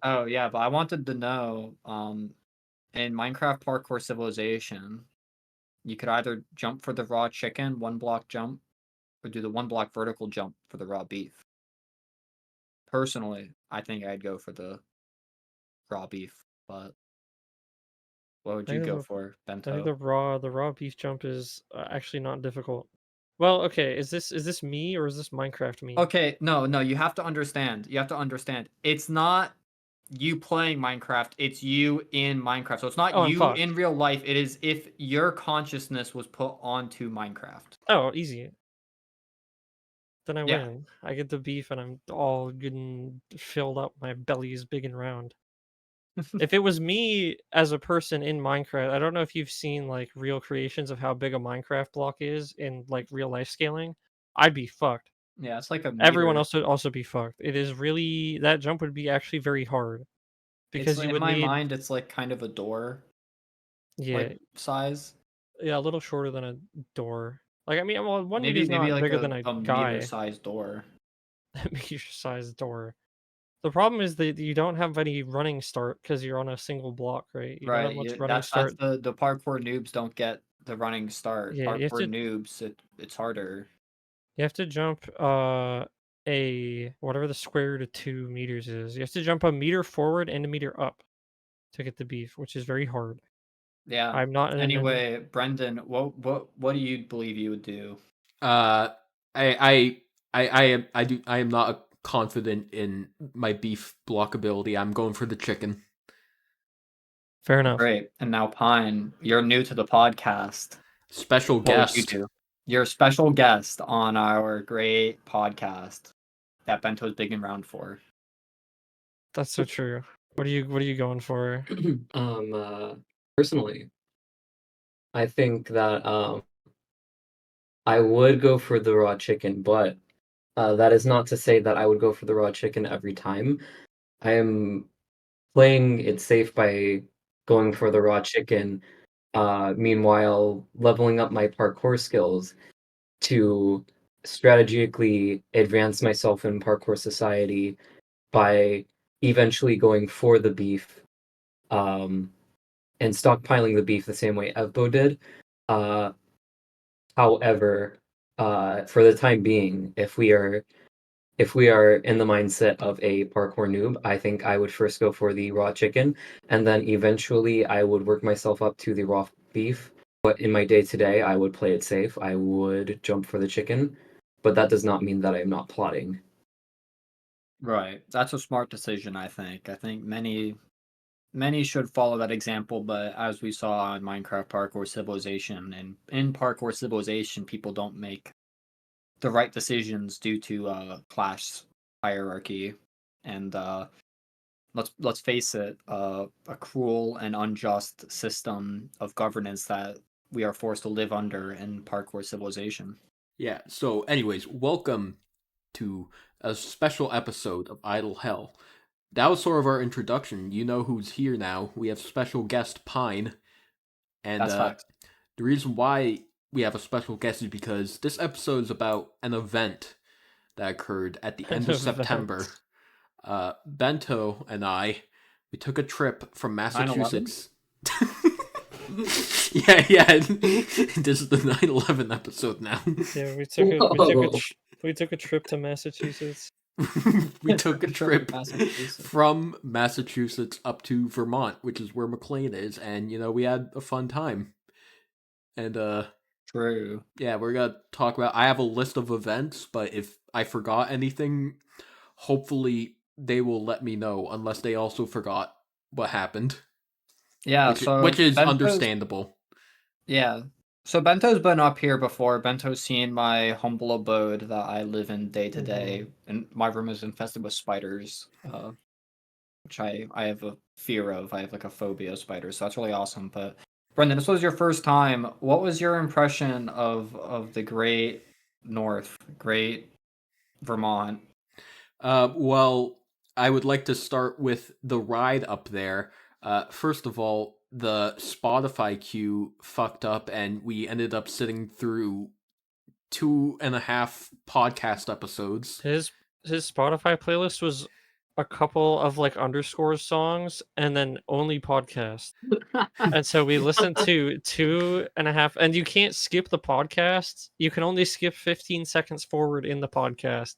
Oh yeah, but I wanted to know, in Minecraft Parkour Civilization, you could either jump for the raw chicken, 1 block jump, or do the 1 block vertical jump for the raw beef. Personally, I think I'd go for the raw beef, but what would I you think go the, for, I think Bento? the raw beef jump is actually not difficult. Well, okay, is this me or is this Minecraft me? Okay, no, no, you have to understand. You have to understand. It's not you playing Minecraft, it's you in Minecraft. So it's not Oh, I'm you in fucked. real life, it is if your consciousness was put onto Minecraft. Oh, easy. Then I Yeah. win. I get the beef and I'm all good and filled up. My belly is big and round. If it was me as a person in Minecraft, I don't know if you've seen like real creations of how big a Minecraft block is in like real life scaling. I'd be fucked. Yeah, it's like a Everyone meter. else would also be fucked. It is really that jump would be actually very hard It's because you in would my need mind, it's like kind of a door, yeah, like size. yeah, a little shorter than a door. Like I mean, well, 1 meter is Maybe not like bigger than a a meter guy. sized door. Meter sized door. The problem is that you don't have any running start because you're on a single block, right? You don't have Right. much You, running that's start. the parkour noobs don't get the running start. Yeah, Parkour noobs, it's harder. you have to jump a whatever the square root of 2 meters is. You have to jump a meter forward and a meter up to get the beef, which is very hard. Yeah. I'm not an Anyway, Brendan, what do you believe you would do? Uh, I am not confident in my beef block ability. I'm going for the chicken. fair enough. Great. And now Pine, you're new to the podcast. Special What would you guest. do? You're a special guest on our great podcast that Bento's big and round for. That's so true. What are you going for? Um, uh, Personally, I think that I would go for the raw chicken, but that is not to say that I would go for the raw chicken every time. I am playing it safe by going for the raw chicken, meanwhile leveling up my parkour skills to strategically advance myself in parkour society by eventually going for the beef, um, and stockpiling the beef the same way Evbo did. Uh, However, for the time being, if we are in the mindset of a parkour noob, I think I would first go for the raw chicken, and then eventually I would work myself up to the raw beef. But in my day to day, I would play it safe. I would jump for the chicken, but that does not mean that I am not plotting. Right. That's a smart decision, I think. I think many should follow that example, but as we saw in Minecraft Parkour Civilization, and in Parkour Civilization, people don't make the right decisions due to class hierarchy, and let's face it, a cruel and unjust system of governance that we are forced to live under in Parkour Civilization. Yeah. So, anyways, welcome to a special episode of Idle Hell. That was sort of our introduction. You know who's here now. We have special guest Pine, and That's facts. the reason why we have a special guest is because this episode is about an event that occurred at the An end of September. event. Bento and we took a trip from 9/11? Massachusetts. yeah. This is the 9/11 episode now. Yeah, Whoa. we took a trip to Massachusetts. We took a trip Massachusetts. from Massachusetts up to Vermont, which is where McLean is, and we had a fun time. And True. yeah, we're gonna talk about. I have a list of events, but if I forgot anything, hopefully they will let me know. Unless they also forgot what happened, Yeah, which so is understandable. Yeah. So Bento's been up here before. Bento's seen my humble abode that I live in day to day, and my room is infested with spiders, which I have a fear of. I have like a phobia of spiders, so that's really awesome. But Brendan, this was your first time. What was your impression of the Great North, Great Vermont? Well, I would like to start with the ride up there. First of all, the Spotify queue fucked up, and we ended up sitting through 2.5 podcast episodes. His Spotify playlist was a couple of like underscores songs and then only podcast. And so we listened to 2.5, and you can't skip the podcast. You can only skip 15 seconds forward in the podcast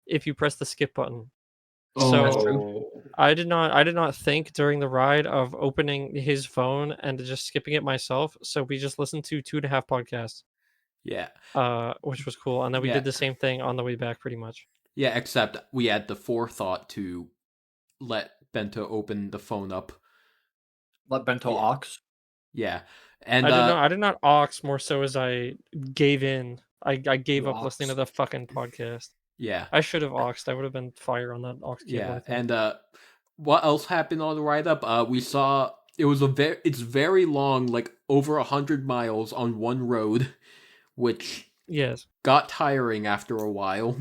if you press the skip button. So I did not think during the ride of opening his phone and just skipping it myself. So we just listened to 2.5 podcasts. Yeah. Which was cool. And then we did the same thing on the way back pretty much. Yeah, except we had the forethought to let Bento open the phone up. Let Bento aux? Yeah. And I did not aux more so as I gave in. I gave up listening to the fucking podcast. Yeah. I should have auxed. I would have been fire on that aux cable. Yeah. And what else happened on the ride up? We saw it's very long, like over 100 miles on one road, which got tiring after a while.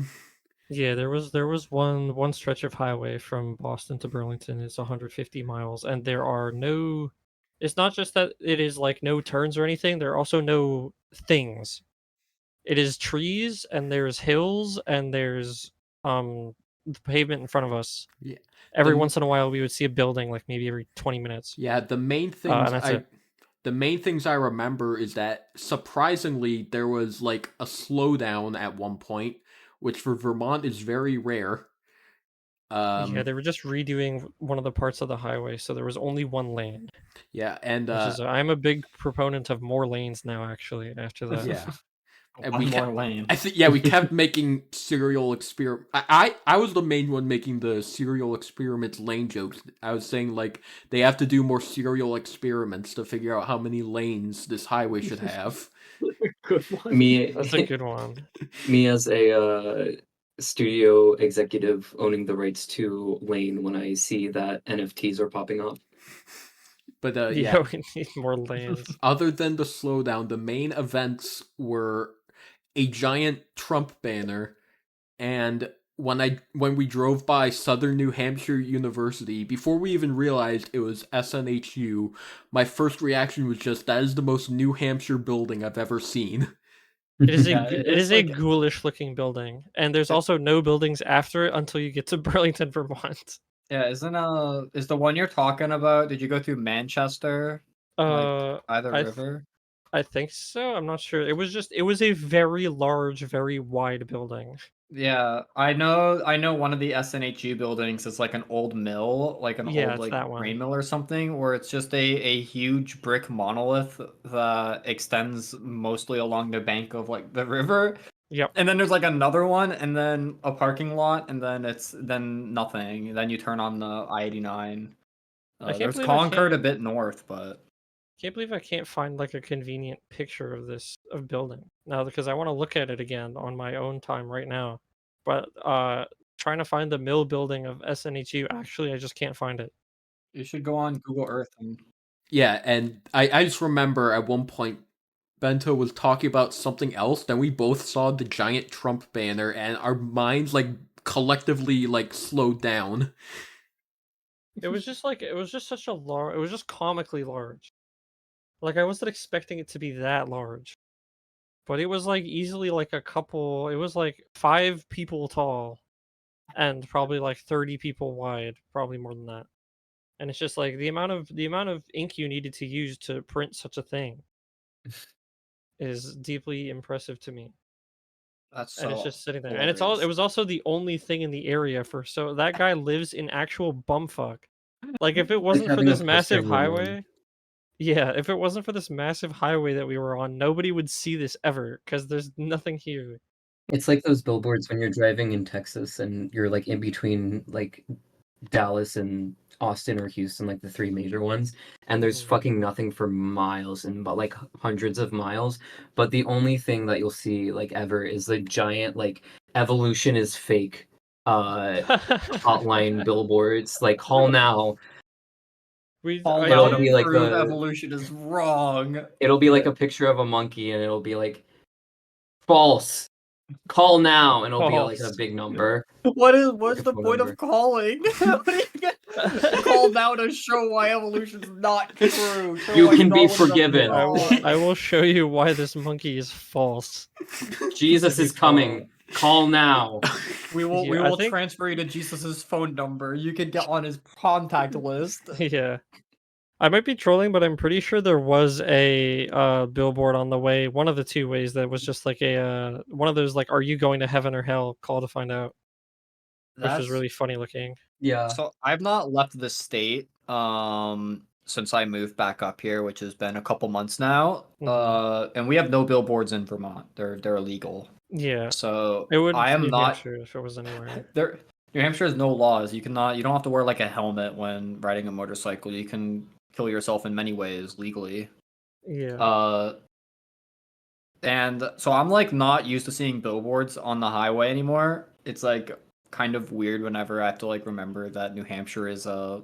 Yeah, there was one stretch of highway from Boston to Burlington. It's 150 miles, and there are no. It's not just that it is like no turns or anything. There are also no things. It is trees, and there's hills, and there's the pavement in front of us. Yeah. Every once in a while, we would see a building, like maybe every 20 minutes. Yeah, the main things I remember is that surprisingly there was like a slowdown at one point, which for Vermont is very rare. Yeah, they were just redoing one of the parts of the highway, so there was only one lane. Yeah, and I'm a big proponent of more lanes now. Actually, after that, yeah, and one more lane. I think we kept making serial experiment. I was the main one making the serial experiments lane jokes. I was saying like they have to do more serial experiments to figure out how many lanes this highway should have. Good one. That's a good one. Me as a studio executive owning the rights to lane when I see that NFTs are popping up. But we need more lanes. Other than the slowdown, the main events were a giant Trump banner, and when we drove by Southern New Hampshire University, before we even realized it was SNHU, my first reaction was just, that is the most New Hampshire building I've ever seen. It is a ghoulish looking building, and there's also no buildings after it until you get to Burlington, Vermont. Yeah, is the one you're talking about? Did you go through Manchester? Either river? I think so. I'm not sure. It was a very large, very wide building. Yeah, I know one of the SNHU buildings is like an old mill, like an old like grain mill or something, where it's just a huge brick monolith that extends mostly along the bank of like the river. Yep. And then there's like another one, and then a parking lot, and then nothing. Then you turn on the I-89. There's Concord a bit north, but can't believe I can't find like a convenient picture of building now, because I want to look at it again on my own time right now. But trying to find the mill building of SNHU, actually, I just can't find it. You should go on Google Earth and. Yeah, and I just remember at one point Bento was talking about something else, then we both saw the giant Trump banner, and our minds like collectively like slowed down. It was just such a large. It was just comically large. Like I wasn't expecting it to be that large, but it was like easily like it was like 5 people tall, and probably like 30 people wide, probably more than that. And it's just like the amount of ink you needed to use to print such a thing is deeply impressive to me. And it's just sitting there, hilarious. And it was also the only thing in the area so that guy lives in actual bumfuck. Like if it wasn't for this massive highway. Yeah, if it wasn't for this massive highway that we were on, nobody would see this ever, because there's nothing here. It's like those billboards when you're driving in Texas and you're like in between like Dallas and Austin or Houston, like the 3 major ones, and there's fucking nothing for miles and but like hundreds of miles. But the only thing that you'll see like ever is the giant like evolution is fake hotline billboards, like call now. It'll be like evolution is wrong. It'll be like a picture of a monkey, and it'll be like false. Call now, and it'll be like a big number. What's the point of calling? Call now to show why evolution is not true. You can be forgiven. I will show you why this monkey is false. Jesus is coming. Call now. We will Yeah, we I will think- transfer you to Jesus's phone number. You can get on his contact list. Yeah. I might be trolling, but I'm pretty sure there was a billboard on the way, one of the two ways, that was just like a one of those like, "Are you going to heaven or hell?" call to find out, which was really funny looking. Yeah. So I've not left the state since I moved back up here, which has been a couple months now. And we have no billboards in Vermont. They're illegal. Yeah, So it would I am New not Hampshire if it was anywhere. there. New Hampshire has no laws. You don't have to wear like a helmet when riding a motorcycle. You can kill yourself in many ways legally. Yeah. And so I'm like not used to seeing billboards on the highway anymore. It's like kind of weird whenever I have to like remember that New Hampshire is a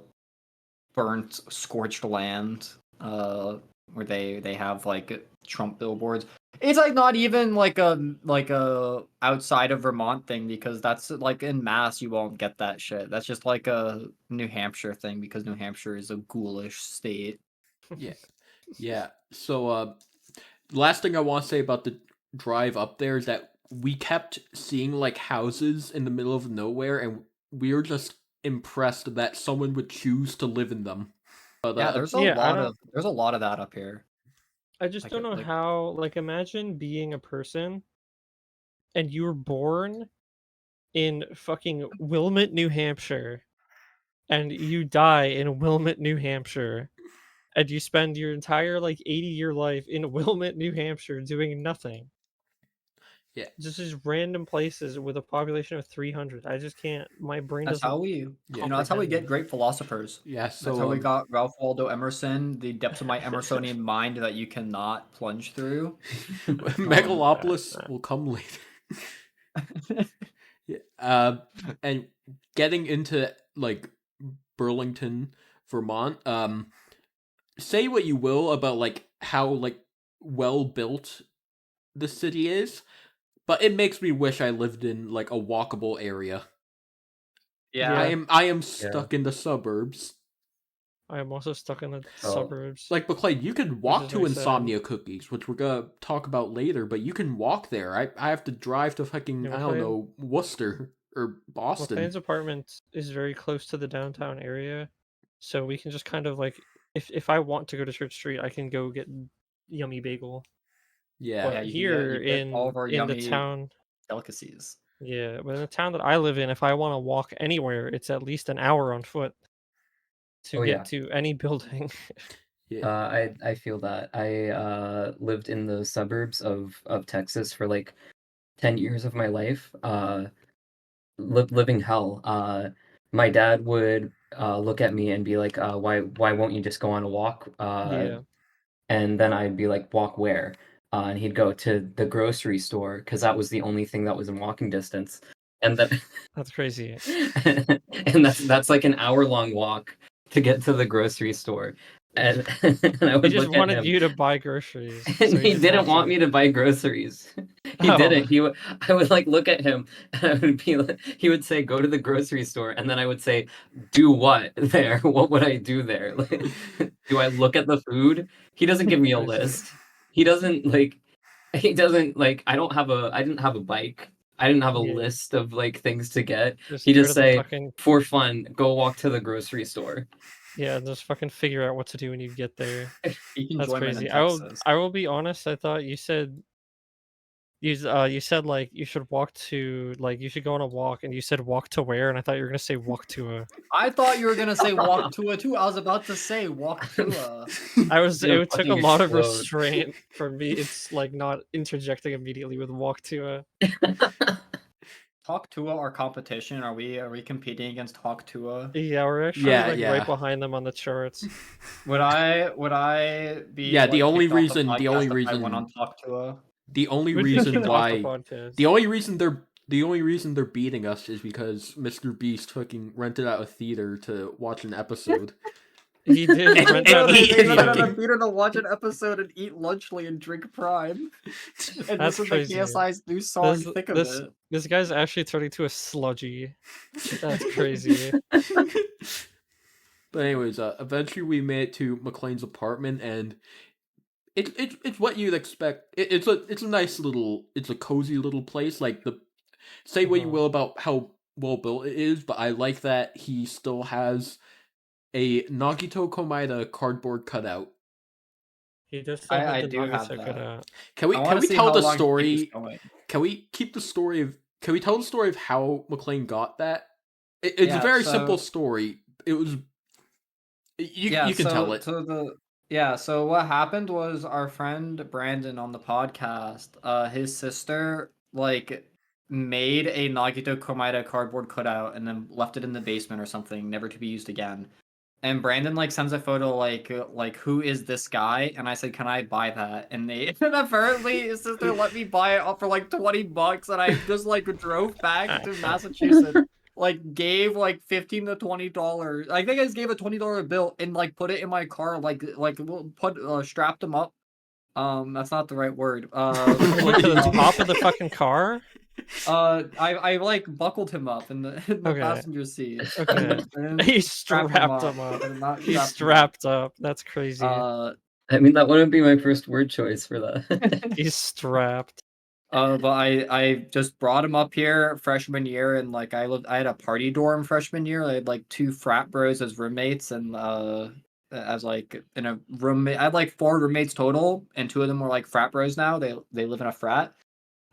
burnt, scorched land, where they have like Trump billboards. It's like not even like a outside of Vermont thing, because that's like in Mass you won't get that shit. That's just like a New Hampshire thing because New Hampshire is a ghoulish state. Yeah. So, last thing I want to say about the drive up there is that we kept seeing like houses in the middle of nowhere, and we were just impressed that someone would choose to live in them. But Yeah, there's a lot of that up here. I just Like, don't know like- how. Like, imagine being a person, and you were born in fucking Wilmot, New Hampshire, and you die in Wilmot, New Hampshire, and you spend your entire like 80-year life in Wilmot, New Hampshire, doing nothing. Yeah. Just these random places with a population of 300. I just can't. My brain That's doesn't. how we, that's how we get great philosophers. yeah, so That's how we got Ralph Waldo Emerson, the depths of my Emersonian mind that you cannot plunge through. Megalopolis will come later. Yeah. And getting into like Burlington, Vermont. Say what you will about like how like well built the city is, but it makes me wish I lived in like a walkable area. Yeah. I am stuck in the suburbs. I am also stuck in the Oh. suburbs. Like McClay, you can walk is to very sad. Insomnia Cookies, which we're gonna talk about later, but you can walk there. I have to drive to fucking Yeah, I don't McLean- know, Worcester or Boston. McLean's apartment is very close to the downtown area, so we can just kind of like, if I want to go to Church Street, I can go get yummy bagel. Yeah. But you can here get all of our in the yummy town, delicacies. yeah, but in the town that I live in, if I want to walk anywhere, it's at least an hour on foot to Oh, get yeah. to any building. Yeah. I feel that. I lived in the suburbs of Texas for like 10 years of my life. Living hell. My dad would look at me and be like, why won't you just go on a walk? Yeah, And then I'd be like, walk where? And he'd go to the grocery store because that was the only thing that was in walking distance. And then that's crazy. and that's like an hour-long walk to get to the grocery store. And, and I He would just look at wanted him. you to buy groceries. And so he didn't didn't have want to. me to buy groceries. He Oh. didn't. I would like look at him and I would be like, he would say, go to the grocery store. And then I would say, do what there? What would I do there? Like, do I look at the food? He doesn't give me a Crazy. list. He doesn't like, I didn't have a bike. I didn't have a Yeah. list of like things to get. Just He go just to the say, fucking, for fun, go walk to the grocery store. yeah, just fucking figure out what to do when you get there. Peak That's enjoyment crazy. in Texas. I will be honest. I thought you said you said like you should walk to like you should go on a walk, and you said walk to where, and I thought you were gonna say walk to a. I thought you were gonna say walk to a too. I was about to say walk to a. I was. Gonna It took a fucking lot of explode. restraint for me. It's like not interjecting immediately with walk to a. Talk Tua our competition? Are we competing against Talk Tua? Yeah, we're actually Yeah, like yeah. right behind them on the charts. Would I be? Yeah, the like, only kicked off reason- the only podcast if I reason- went on Talk Tua. The only We'd be reason kicked off the why podcast. the only reason they're beating us is because Mr. Beast fucking rented out a theater to watch an episode. He did And- rent and out a he- theater. and he- theater to watch an episode and eat lunchly and drink Prime. And That's this is crazy. the KSI's new song. Think of it. This guy's actually turning to a sludgy. That's crazy. But anyways, eventually we made it to McLean's apartment, and it's what you'd expect. It's a nice little, it's a cozy little place. Like Say what you will about how well built it is, but I like that he still has a Nagito Komaeda cardboard cutout. He does still have I the do have Nagisa that. cutout. Can I want to we see tell how the long you keep this story? going. Can we keep the story of? Can we tell the story of how McLean got that? It's a very simple story. It was. You can tell it. So what happened was our friend Brandon on the podcast, his sister like made a Nagito Komaeda cardboard cutout and then left it in the basement or something, never to be used again. And Brandon like sends a photo like who is this guy? And I said, can I buy that? And they and apparently his sister let me buy it up for like $20, and I just like drove back to Massachusetts, like gave like $15 to $20. I think I just gave a $20 bill and like put it in my car, like put strapped him up. That's not the right word. Like to the top of the fucking car. I like buckled him up in the passenger seat. Okay. He strapped him up. He's strapped up. That's crazy. I mean, that wouldn't be my first word choice for that. He's strapped. But I just brought him up here freshman year, and like I had a party dorm freshman year. I had like 2 frat bros as roommates, and as like in a roommate, I had like 4 roommates total, and 2 of them were like frat bros now. They live in a frat.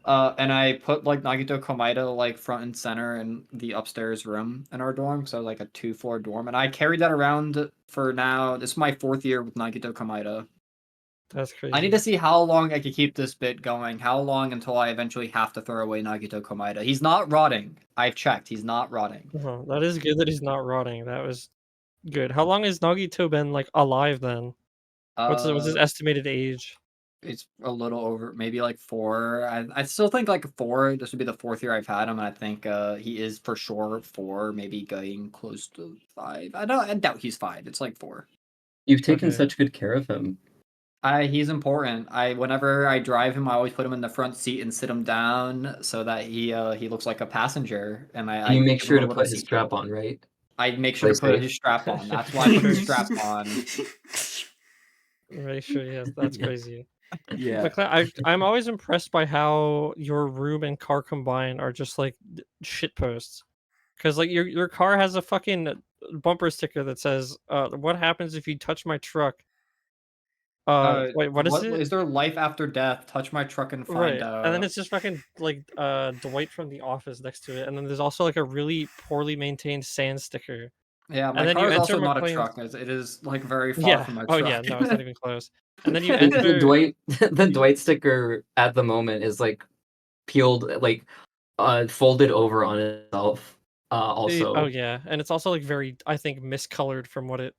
And I put like Nagito Komaeda like front and center in the upstairs room in our dorm, so like a 2-floor dorm, and I carried that around for now. This is my 4th year with Nagito Komaeda. That's crazy. I need to see how long I can keep this bit going. How long until I eventually have to throw away Nagito Komaeda. He's not rotting. I've checked. He's not rotting. That is good that he's not rotting. That was good. How long has Nagito been like alive then? What's his estimated age? It's a little over, maybe like 4. I still think like 4. This would be the 4th year I've had him, and I think he is for sure 4, maybe going close to 5. I doubt he's 5. It's like 4. You've taken such good care of him. He's important. Whenever I drive him, I always put him in the front seat and sit him down so that he looks like a passenger. And I you make give sure him a to little put his seat strap belt. on, right? I make sure to put his strap on. That's why I put his strap on. Make sure, yes, that's crazy. Yeah. McLean, I'm always impressed by how your room and car combined are just like shit posts. Because like your car has a fucking bumper sticker that says, "What happens if you touch my truck?" Wait, what is it? Is there life after death? Touch my truck and find out. And then it's just fucking like Dwight from The Office next to it, and then there's also like a really poorly maintained sand sticker. Yeah, my car is also not a truck. It is like very far from my truck. Oh yeah, no, it's not even close. And then you enter the Dwight sticker at the moment is like peeled, like folded over on itself. Also. Oh yeah, and it's also like very, I think, miscolored from what it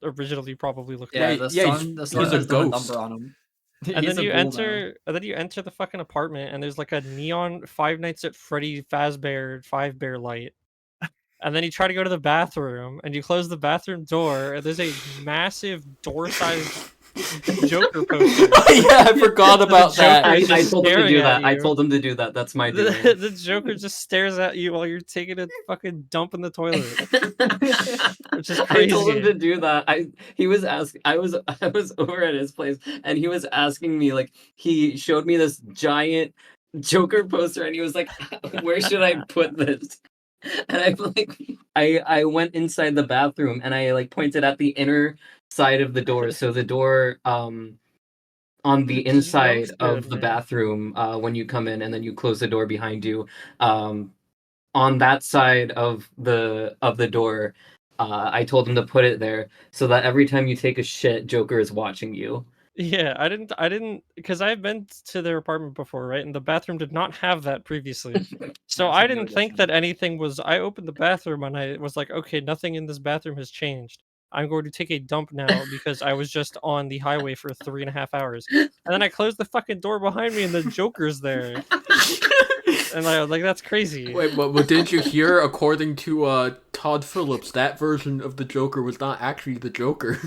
originally probably looked Yeah, like. the sun has no number on him. And then you enter the fucking apartment, and there's like a neon Five Nights at Freddy Fazbear 5-bear light. And then you try to go to the bathroom, and you close the bathroom door, and there's a massive door-sized Joker poster. Yeah, I forgot about that. I told him to do that. I told him to do that. That's my doing. The Joker just stares at you while you're taking a fucking dump in the toilet, which is crazy. I told him to do that. I was over at his place, and he was asking me, like, he showed me this giant Joker poster, and he was like, "Where should I put this?" And I'm like, I went inside the bathroom, and I like pointed at the inner side of the door. So the door on the inside of the bathroom when you come in, and then you close the door behind you. On that side of the door, I told him to put it there so that every time you take a shit, Joker is watching you. Yeah, I didn't, because I've been to their apartment before, right? And the bathroom did not have that previously. So I didn't think that anything was. I opened the bathroom and I was like, okay, nothing in this bathroom has changed. I'm going to take a dump now because I was just on the highway for 3.5 hours. And then I closed the fucking door behind me and the Joker's there. And I was like, that's crazy. Wait, but didn't you hear, according to Todd Phillips, that version of the Joker was not actually the Joker?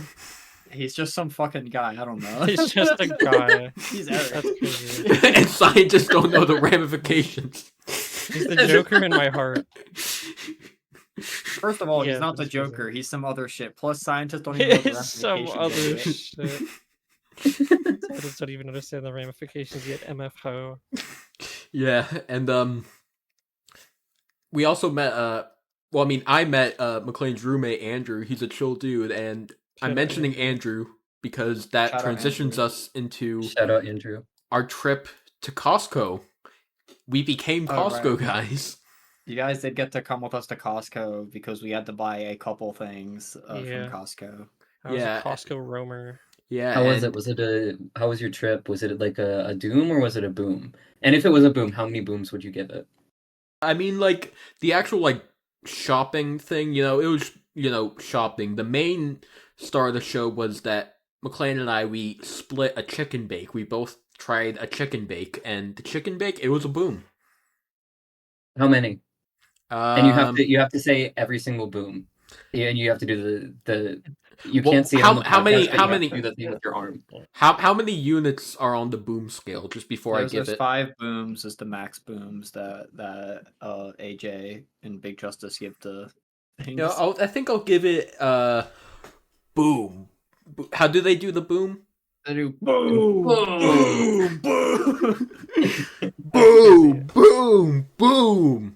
He's just some fucking guy. I don't know. He's just a guy. He's Eric. That's crazy. And scientists don't know the ramifications. He's the Joker in my heart. First of all, he's not the Joker. He's some other shit. Plus, scientists don't even know the ramifications. Some other shit. Scientists don't even understand the ramifications yet. MFO. Yeah, and we also met well, I mean, I met McLean's roommate Andrew. He's a chill dude, and I'm Shout out mentioning Andrew. Andrew because that Shout out transitions Andrew. us into Shout out Andrew. our trip to Costco. We became Oh, Costco right. guys. You guys did get to come with us to Costco because we had to buy a couple things from Yeah. Costco. I was Yeah. a Costco roamer. Yeah. How was and it? How was your trip? Was it like a doom or was it a boom? And if it was a boom, how many booms would you give it? I mean, like, the actual, like, shopping thing, it was, shopping. The main star of the show was that McLean and I, we split a chicken bake. We both tried a chicken bake, and the chicken bake, it was a boom. How many? And Um, you have to say every single boom. Yeah, and you have to do the you Well, can't see it on the how many- podcast, but how you have many- to do the thing with your arm. how many units are on the boom scale, just before I give There's it? 5 booms is the max booms that AJ and Big Justice give to things. I think I'll give it, boom. How do they do the boom? They do boom, Boom. boom. Boom, boom, boom.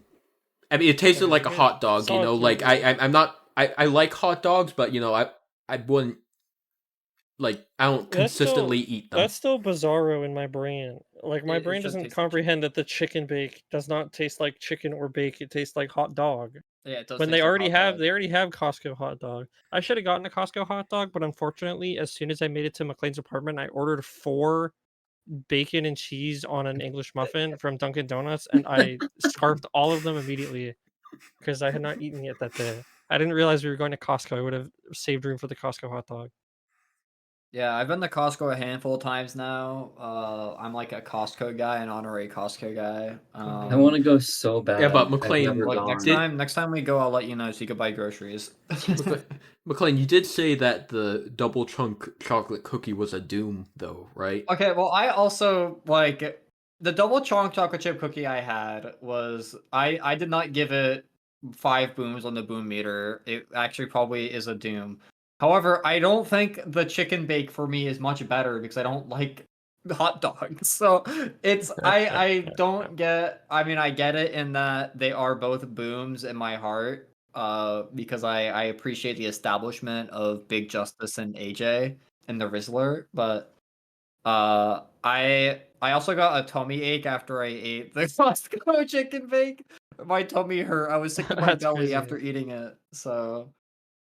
I mean, it tasted like a Okay, hot dog, solid like, flavor. I'm not, I like hot dogs, but, I wouldn't, like, I don't That's still- consistently eat them. That's still bizarro in my brain. Like my It brain should doesn't taste like comprehend that the chicken bake does not taste like chicken or bake. It tastes like hot dog. Yeah, it does When taste they like already hot have, dog. they already have Costco hot dog. I should have gotten a Costco hot dog, but unfortunately, as soon as I made it to McLean's apartment, I ordered 4 bacon and cheese on an English muffin from Dunkin' Donuts, and I scarfed all of them immediately because I had not eaten yet that day. I didn't realize we were going to Costco. I would have saved room for the Costco hot dog. Yeah, I've been to Costco a handful of times now. I'm like a Costco guy, an honorary Costco guy. I want to go so bad. Yeah, but I've McLean, never Look, gone. next time we go, I'll let you know so you can buy groceries. McLean, you did say that the double chunk chocolate cookie was a doom, though, right? Okay, well, I also like the double chunk chocolate chip cookie I had was I did not give it 5 booms on the boom meter. It actually probably is a doom. However, I don't think the chicken bake for me is much better because I don't like hot dogs. So it's I don't get. I mean, I get it in that they are both booms in my heart. Because I appreciate the establishment of Big Justice and AJ and the Rizzler, but I also got a tummy ache after I ate the Costco chicken bake. My tummy hurt. I was sick to my That's belly crazy. after eating it. So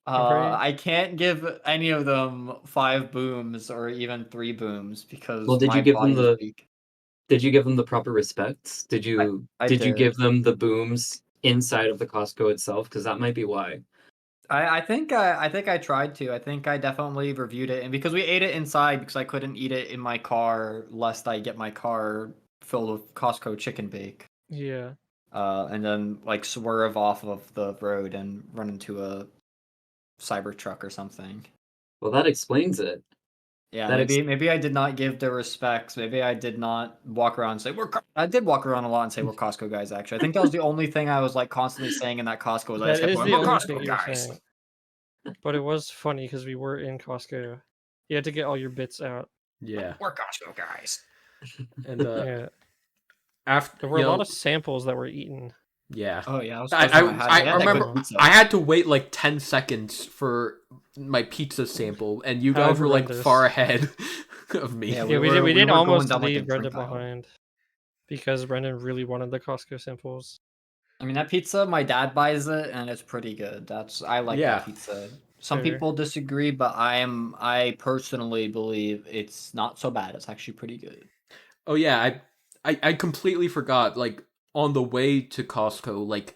Right. I can't give any of them 5 booms or even 3 booms because Well, did my you give them body is the weak. did you give them the proper respects? Did you I did you did. give them the booms inside of the Costco itself? Because that might be why. I think I tried to. I think I definitely reviewed it, and because we ate it inside because I couldn't eat it in my car lest I get my car filled with Costco chicken bake. Yeah. And then like swerve off of the road and run into a cyber truck or something. Well, that explains it. Yeah, That maybe I did not give the respects. Maybe I did not walk around and say I did walk around a lot and say we're Costco guys. Actually, I think that was the only thing I was like constantly saying in that Costco. Was I just That kept is going, the we're only thing Costco you were guys. saying. But it was funny because we were in Costco. You had to get all your bits out. Yeah. We're Costco guys. And Yeah. after There were a lot of samples that were eaten. yeah. Oh yeah, I remember pizza. I had to wait like 10 seconds for my pizza sample, and you guys How were like horrendous. far ahead of me. Yeah, Yeah, we we did were going almost down like a leave Brendan drink aisle. behind because Brendan really wanted the Costco samples. I mean that pizza, my dad buys it and it's pretty good. I like Yeah. that pizza. Some Fair. people disagree, but I personally believe it's not so bad. It's actually pretty good. Oh yeah, I completely forgot. Like on the way to Costco, like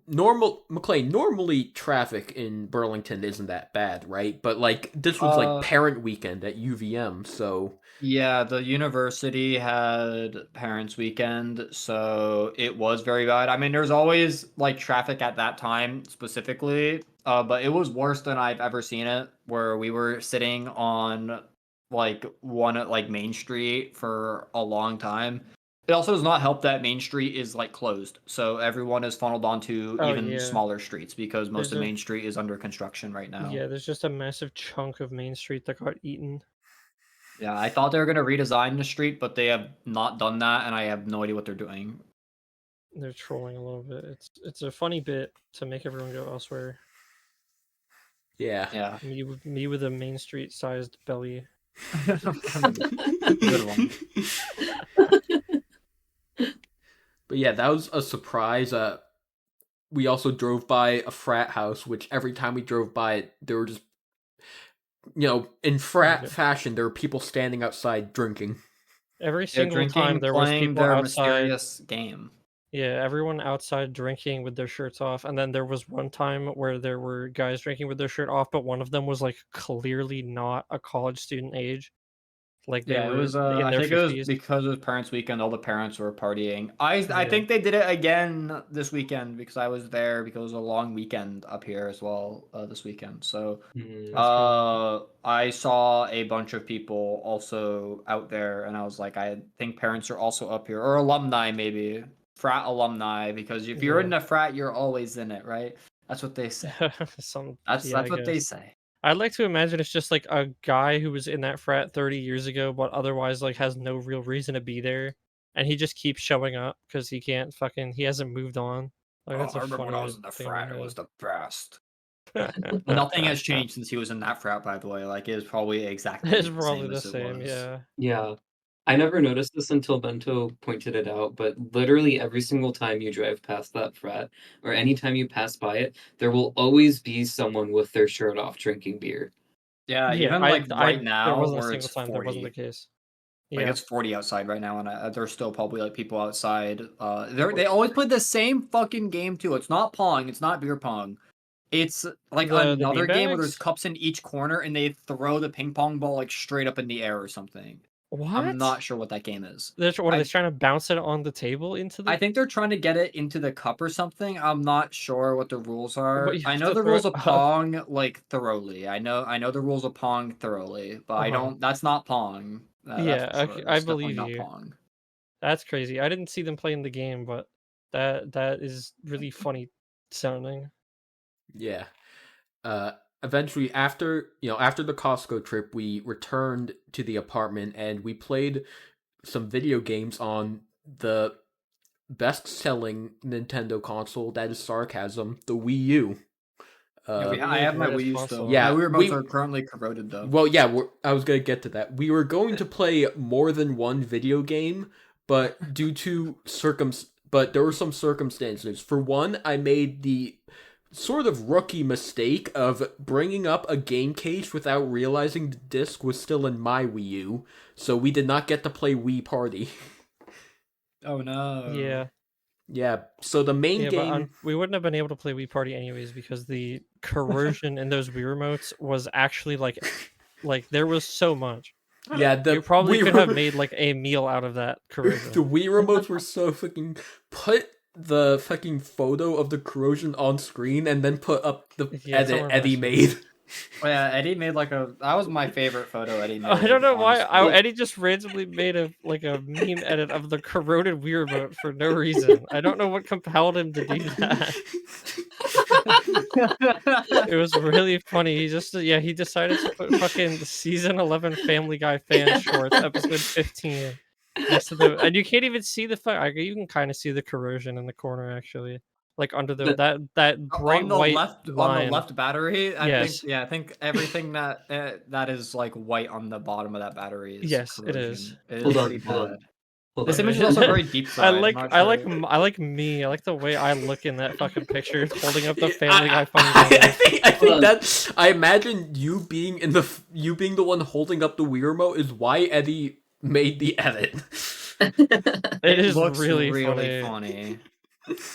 normally traffic in Burlington isn't that bad, right? But like this was like parent weekend at UVM, so Yeah, the university had parents' weekend, so it was very bad. I mean, there's always like traffic at that time specifically, but it was worse than I've ever seen it, where we were sitting on like Main Street for a long time. It also does not help that Main Street is like closed, so everyone is funneled onto Oh, even yeah. smaller streets because most There's of a- Main Street is under construction right now. Yeah, there's just a massive chunk of Main Street that got eaten. Yeah, I thought they were gonna redesign the street, but they have not done that, and I have no idea what they're doing. They're trolling a little bit. It's a funny bit to make everyone go elsewhere. Yeah. Yeah. Me with a Main Street sized belly. Good one. But yeah, that was a surprise. We also drove by a frat house, which every time we drove by it, there were just, in frat fashion, there were people standing outside drinking. Every They're single time there was playing people their outside. mysterious game. Yeah, everyone outside drinking with their shirts off, and then there was one time where there were guys drinking with their shirt off, but one of them was like clearly not a college student age. Like they Yeah, it were was. in I their think it was 50s. because it was Parents' Weekend. All the parents were partying. I Yeah. think they did it again this weekend because I was there because it was a long weekend up here as well this weekend. So, I saw a bunch of people also out there, and I was like, I think parents are also up here, or alumni maybe, frat alumni, because if you're in a frat, you're always in it, right? That's what they say. That's what they say. I'd like to imagine it's just like a guy who was in that frat 30 years ago, but otherwise like has no real reason to be there, and he just keeps showing up because he hasn't moved on. Like that's I a remember when I was funny in the thing in my frat, it was head. the best. Nothing has changed since he was in that frat, by the way. Like, it is probably exactly It's the probably same the as it same, was. yeah. Yeah. I never noticed this until Bento pointed it out, but literally every single time you drive past that frat, or anytime you pass by it, there will always be someone with their shirt off drinking beer. Yeah, Yeah, even like right there now, wasn't a where single it's time that wasn't the 40. case. Like, Yeah, it's 40 outside right now, and there's still probably like people outside. They always play the same fucking game too. It's not Pong, it's not beer pong. It's like the another game where there's beanbags? cups in each corner, and they throw the ping pong ball like straight up in the air or something. I'm What? not sure what that game is. What are they I trying to bounce it on the table into I the? think they're trying to get it into the cup or something. I'm not sure what the rules are. But you I have know to the throw rules it of up. Pong like thoroughly. I know the rules of Pong thoroughly, but I don't. That's not Pong. That's Yeah, for sure. I That's definitely believe not you. Pong. That's crazy. I didn't see them playing the game, but that is really funny sounding. Yeah. Eventually, after the Costco trip, we returned to the apartment and we played some video games on the best-selling Nintendo console. That is sarcasm. The Wii U. I have my Wii U still. Yeah, My Wii remotes are currently corroded though. Well, yeah, I was gonna get to that. We were going to play more than one video game, but but there were some circumstances. For one, I made the sort of rookie mistake of bringing up a game case without realizing the disc was still in my Wii U, so we did not get to play Wii Party. Oh no. Yeah. Yeah, so the main game... But we wouldn't have been able to play Wii Party anyways because the corrosion in those Wii remotes was actually like there was so much. Yeah, you probably could have made like a meal out of that corrosion. The Wii remotes were so fucking... Put the fucking photo of the corrosion on screen and then put up the edit Eddie made. Oh, yeah, Eddie made that was my favorite photo Eddie made. I don't know why Eddie just randomly made a meme edit of the corroded Wii remote for no reason. I don't know what compelled him to do that. It was really funny. He decided to put fucking season 11 Family Guy fan shorts episode 15 next to and you can't even see you can kind of see the corrosion in the corner actually. Like under that bright on the white on the line. left battery, I think everything that is like white on the bottom of that battery is corrosion. It is. It is pretty bad. This image is also very deep I fried. like me. I like the way I look in that fucking picture, holding up the Family Guy funny. I think that I imagine you being the one holding up the Wii remote is why Eddie made the edit. It looks really funny.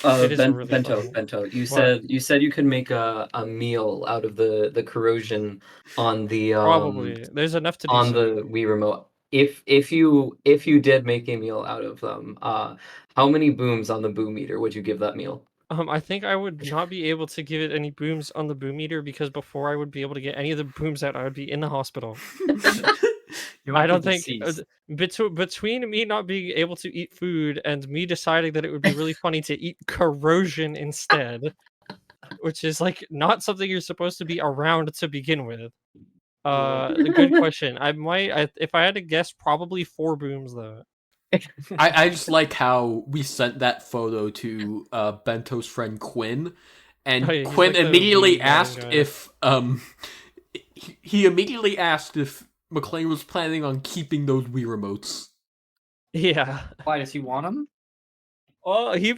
Bento, you said you could make a meal out of the corrosion on the probably there's enough to be on the Wii remote. If you did make a meal out of them, how many booms on the boom meter would you give that meal? I think I would not be able to give it any booms on the boom meter because before I would be able to get any of the booms out, I would be in the hospital. I don't think between me not being able to eat food and me deciding that it would be really funny to eat corrosion instead, which is like not something you're supposed to be around to begin with. A good question. If I had to guess, probably 4 booms though. I just like how we sent that photo to Bento's friend Quinn, and Oh, yeah, he's Quinn like the immediately weed writing asked guy. if he immediately asked if McLean was planning on keeping those Wii remotes. Yeah. Why does he want them? Well, he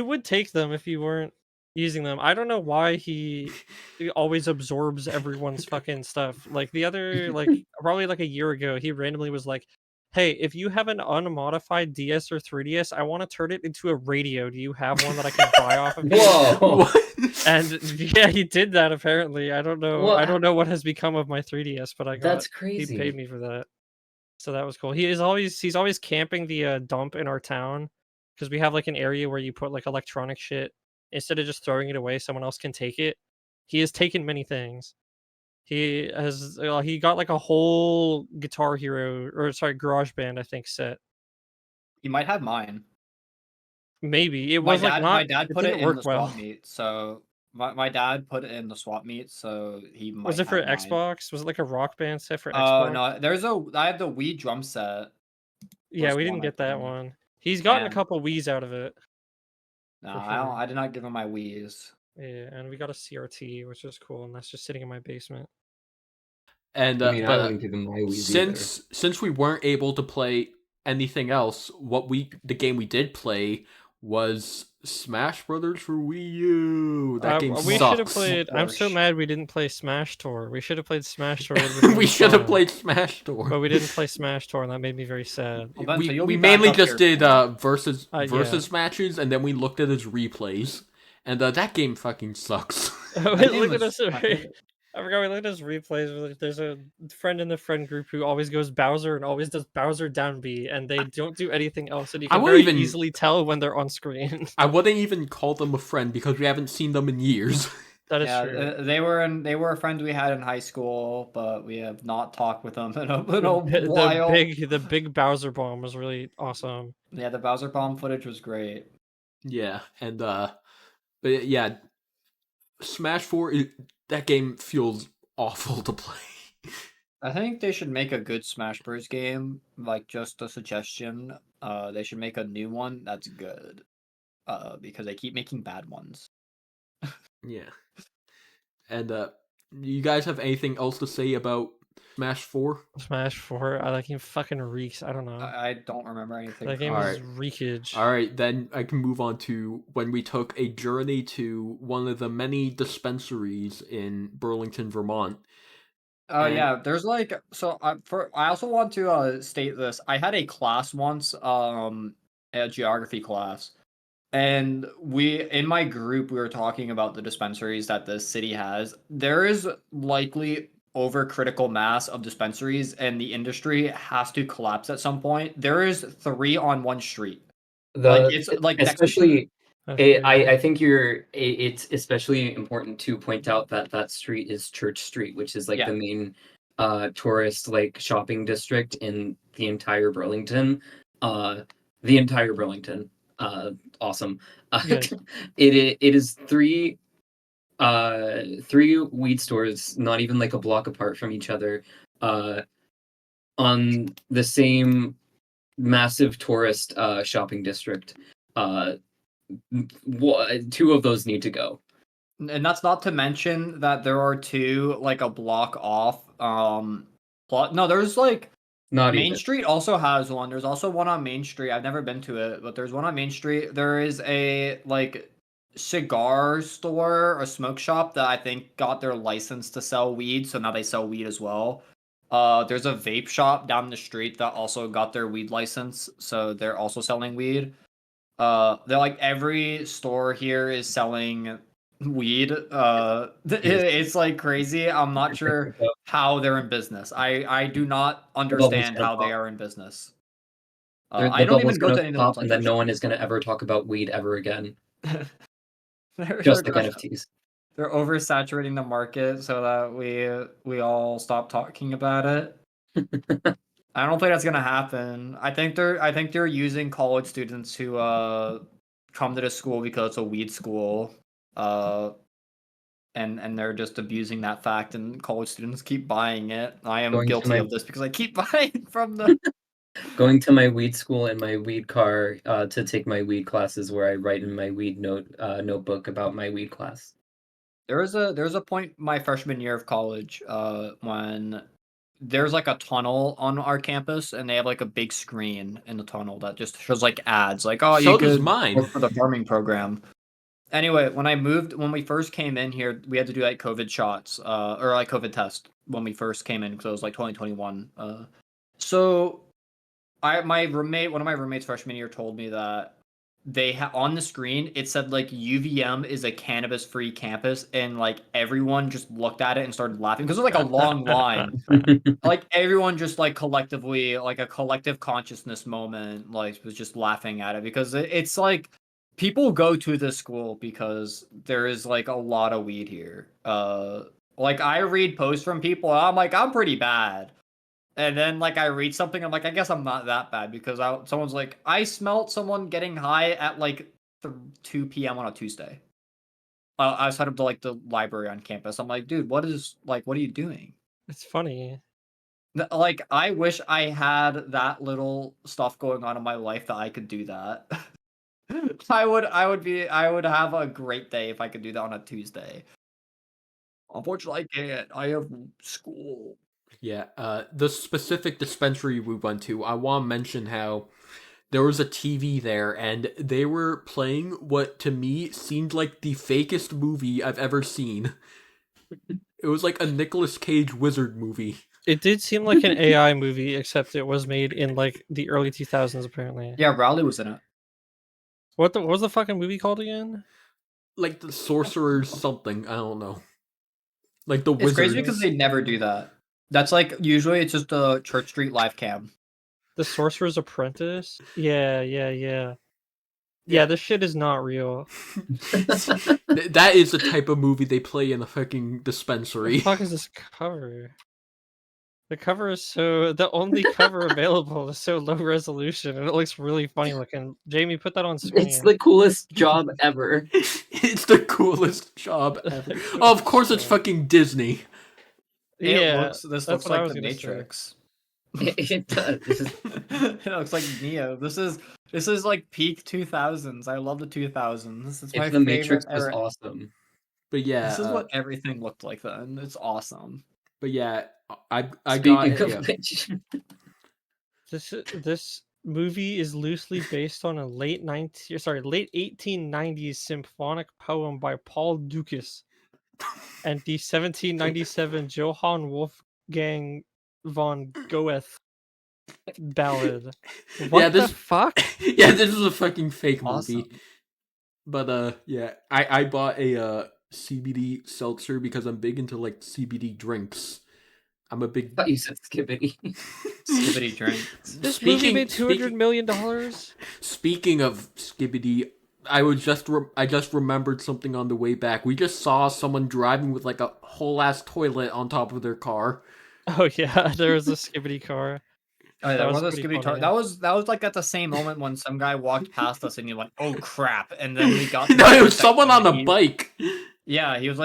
would take them if you weren't using them. I don't know why he always absorbs everyone's fucking stuff. Like the other, probably like a year ago, he randomly was like, "Hey, if you have an unmodified DS or 3DS, I want to turn it into a radio. Do you have one that I can buy off of you?" Whoa! What? And yeah, he did that apparently. I don't know. I What? don't know what has become of my 3DS, but That's he paid crazy. me for that. So that was cool. He's always camping the dump in our town because we have like an area where you put like electronic shit instead of just throwing it away. Someone else can take it. He has taken many things. He got like a whole Guitar Hero or sorry Garage Band I think set. He might have mine. Maybe it My was like dad, not. my dad It put it didn't in the work swap well. meet, so my dad put it in the swap meet, so he Was might it for have mine. Xbox? Was it like a Rock Band set for Oh Xbox? no, I have the Wii drum set. Yeah, Was we didn't one I get that think. one. He's gotten a Damn. couple Wii's out of it No, for sure. I did not give him my Wii's. Yeah, and we got a CRT, which is cool, and that's just sitting in my basement. And I mean, I but wouldn't give him my Wii's either. since we weren't able to play anything else, the game we did play was Smash Brothers for Wii U. That game We should have sucks. played. I'm so Porsche. mad we didn't play Smash Tour. We should have played Smash Tour. It would've been We really should have fun. played Smash Tour. But we didn't play Smash Tour, and that made me very sad. Well, Bento, you'll We be back mainly up just here did soon. versus matches, and then we looked at his replays, and that game fucking sucks. That game Look at was us. fucking- I forgot we looked at his replays. There's a friend in the friend group who always goes Bowser and always does Bowser down B, and they don't do anything else, and you I can wouldn't very even- easily tell when they're on screen. I wouldn't even call them a friend because we haven't seen them in years. That is Yeah, true. they were a friend we had in high school, but we have not talked with them in a while. The big Bowser bomb was really awesome. Yeah, the Bowser bomb footage was great. Yeah, and but yeah, Smash 4, that game feels awful to play. I think they should make a good Smash Bros. Game. Like, just a suggestion. They should make a new one that's good. Because they keep making bad ones. Yeah. And you guys have anything else to say about Smash 4? Smash 4, that game fucking reeks. I don't know. I don't remember anything. That game Alright. is reekage. Alright, then I can move on to when we took a journey to one of the many dispensaries in Burlington, Vermont. Oh And- yeah, there's like I also want to state this. I had a class once, a geography class, and in my group we were talking about the dispensaries that the city has. There is likely over critical mass of dispensaries, and the industry has to collapse at some point. There is 3 on one street. It's like next to each other. Especially, That's true. I think it's especially important to point out that that street is Church Street, which is like Yeah. the main tourist like shopping district in the entire Burlington. The entire Burlington. Awesome. Good. It is three weed stores, not even like a block apart from each other, on the same massive tourist shopping district. 2 of those need to go. And that's not to mention that there are 2 like a block off. No, there's like Not Main even. Street also has one. There's also one on Main Street. I've never been to it, but there's one on Main Street. There is a like cigar store or smoke shop that I think got their license to sell weed, so now they sell weed as well. There's a vape shop down the street that also got their weed license, so they're also selling weed. They're like every store here is selling weed. It's like crazy. I'm not sure how they're in business. I do not understand gonna how they pop. are in business. The I don't bubble's even go to gonna any of pop, those. and then no one is gonna ever talk about weed ever again. They're Just like just- NFTs. They're oversaturating the market so that we all stop talking about it. I don't think that's gonna happen. I think they're using college students who come to the school because it's a weed school. And they're just abusing that fact, and college students keep buying it. I am Going to guilty my- of this because I keep buying from them. Going to my weed school in my weed car to take my weed classes, where I write in my weed notebook about my weed class. There was a point my freshman year of college when there's like a tunnel on our campus, and they have like a big screen in the tunnel that just shows like ads, like, oh, you So does could mine. work for the farming program. Anyway, when we first came in here, we had to do like COVID shots, or like COVID test when we first came in, because it was like 2021. So one of my roommates freshman year told me that on the screen it said like UVM is a cannabis free campus, and like everyone just looked at it and started laughing because it was like a long line. Like everyone just like collectively, like a collective consciousness moment, like was just laughing at it, because it's like people go to this school because there is like a lot of weed here. Like I read posts from people, I'm like, I'm pretty bad. And then like I read something, I'm like, I guess I'm not that bad, because someone's like, I smelt someone getting high at like 2 p.m. on a Tuesday. Outside of like the library on campus. I'm like, dude, what are you doing? It's funny. Like, I wish I had that little stuff going on in my life that I could do that. I would have a great day if I could do that on a Tuesday. Unfortunately, I can't. I have school. Yeah, the specific dispensary we went to, I want to mention how there was a TV there, and they were playing what to me seemed like the fakest movie I've ever seen. It was like a Nicolas Cage wizard movie. It did seem like an AI movie, except it was made in like the early 2000s, apparently. Yeah, Rowley was in it. What was the fucking movie called again? Like the sorcerer's something, I don't know. Like the It's wizard. crazy because they never do that. That's like usually it's just a Church Street live cam. The Sorcerer's Apprentice? Yeah. Yeah. Yeah, this shit is not real. That is the type of movie they play in a fucking dispensary. What the fuck is this cover? The cover is the only cover available is so low resolution, and it looks really funny looking. Jamie, put that on screen. It's the coolest job ever. It's the coolest job ever. Oh, of course it's fucking Disney. Yeah, This that's looks what I like was the gonna say. Matrix. It does. It looks like Neo. This is like peak 2000s. I love the 2000s. This is my If the favorite Matrix was era. awesome. But yeah, This is what everything looked like then. It's awesome. But yeah, I Speaking got of yeah. which, This movie is loosely based on a late 1890s symphonic poem by Paul Dukas and the 1797 Johann Wolfgang von Goethe ballad. What the fuck? Yeah, this is a fucking fake movie. Awesome. But yeah, I bought a CBD seltzer because I'm big into like CBD drinks. I'm a big. I thought you said skibbity. Skibbity drinks. This movie made $200 million. Speaking of skibbity, I just remembered something on the way back. We just saw someone driving with like a whole ass toilet on top of their car. Oh yeah, there was a skibbity car. Oh, yeah, That there was a was pretty Skibbity tar. funny. That was like at the same moment when some guy walked past us and he went, "Oh crap!" And then we got. To No, the it was someone on intersection a and bike. Yeah, he went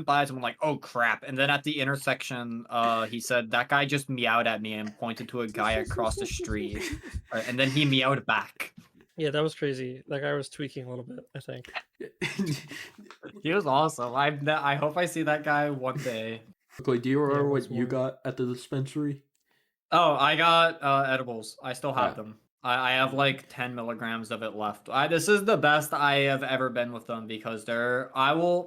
by us and went like, "Oh crap!" And then at the intersection, he said that guy just meowed at me and pointed to a guy across the street, and then he meowed back. Yeah, that was crazy. That guy was tweaking a little bit, I think. He was awesome. I hope I see that guy one day. Okay, do you remember that's what you one. got at the dispensary? Oh, I got edibles. I still have Yeah. them. I have like 10 milligrams of it left. This is the best I have ever been with them, because I'm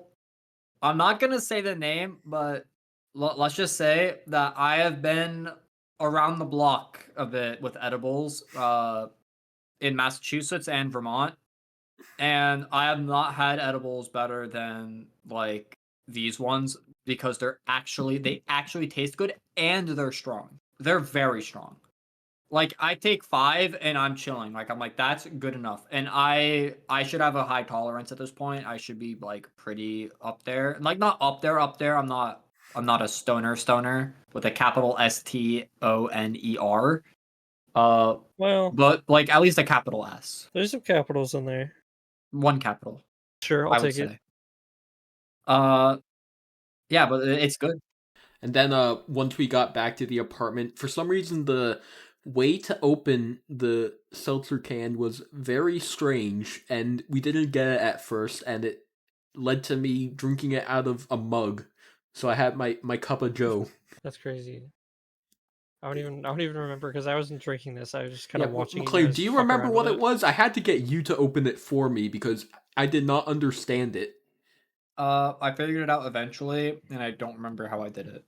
not gonna say the name, but let's just say that I have been around the block a bit with edibles in Massachusetts and Vermont, and I have not had edibles better than like these ones, because they actually taste good and they're strong. They're very strong. Like I take 5 and I'm chilling. Like I'm like, that's good enough. And I should have a high tolerance at this point. I should be like pretty up there. Like not up there. I'm not a stoner with a capital STONER. Well, But like at least a capital S. there's some capitals in there. One capital. Sure, I I'll would take it. say. Yeah, but it's good. And then once we got back to the apartment, for some reason the way to open the seltzer can was very strange, and we didn't get it at first, and it led to me drinking it out of a mug. So I had my cup of Joe. That's crazy. I don't even remember because I wasn't drinking this. I was just kind of watching you McLean, guys do you fuck remember around what with it was? I had to get you to open it for me because I did not understand it. I figured it out eventually, and I don't remember how I did it.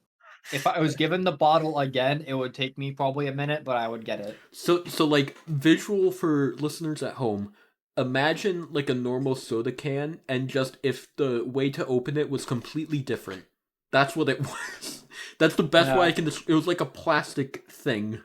If I was given the bottle again, it would take me probably a minute, but I would get it. So like visual for listeners at home. Imagine like a normal soda can, and just if the way to open it was completely different. That's what it was. That's the best way I can describe. It was like a plastic thing.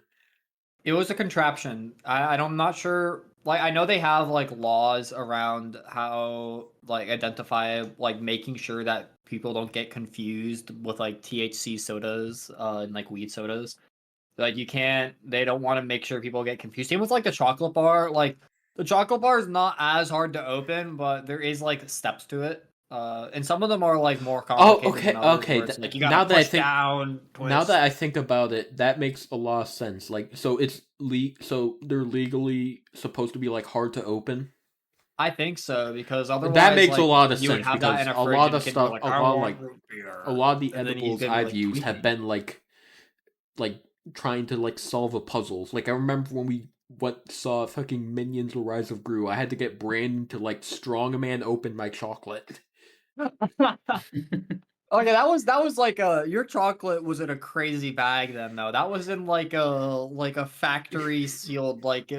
It was a contraption. I'm not sure. Like, I know they have like laws around how like identify like making sure that people don't get confused with like THC sodas and like weed sodas. Like you can't. They don't want to make sure people get confused. Same with like the chocolate bar. Like the chocolate bar is not as hard to open, but there is like steps to it. And some of them are like more complicated. Okay. Where it's, like you gotta push down, twist. Now that I think about it, that makes a lot of sense. Like, so it's so they're legally supposed to be like hard to open. I think so because otherwise that makes like, a lot of you would sense have that because in a fridge lot and of kids were stuff, like, a "I lot of want like root beer." a lot of the And then edibles you're gonna be, I've used have tweaking. been like trying to like solve a puzzles. Like I remember when we saw fucking Minions: The Rise of Gru, I had to get Brandon to like strongman open my chocolate. Okay, that was like your chocolate was in a crazy bag then though. That was in like a factory sealed like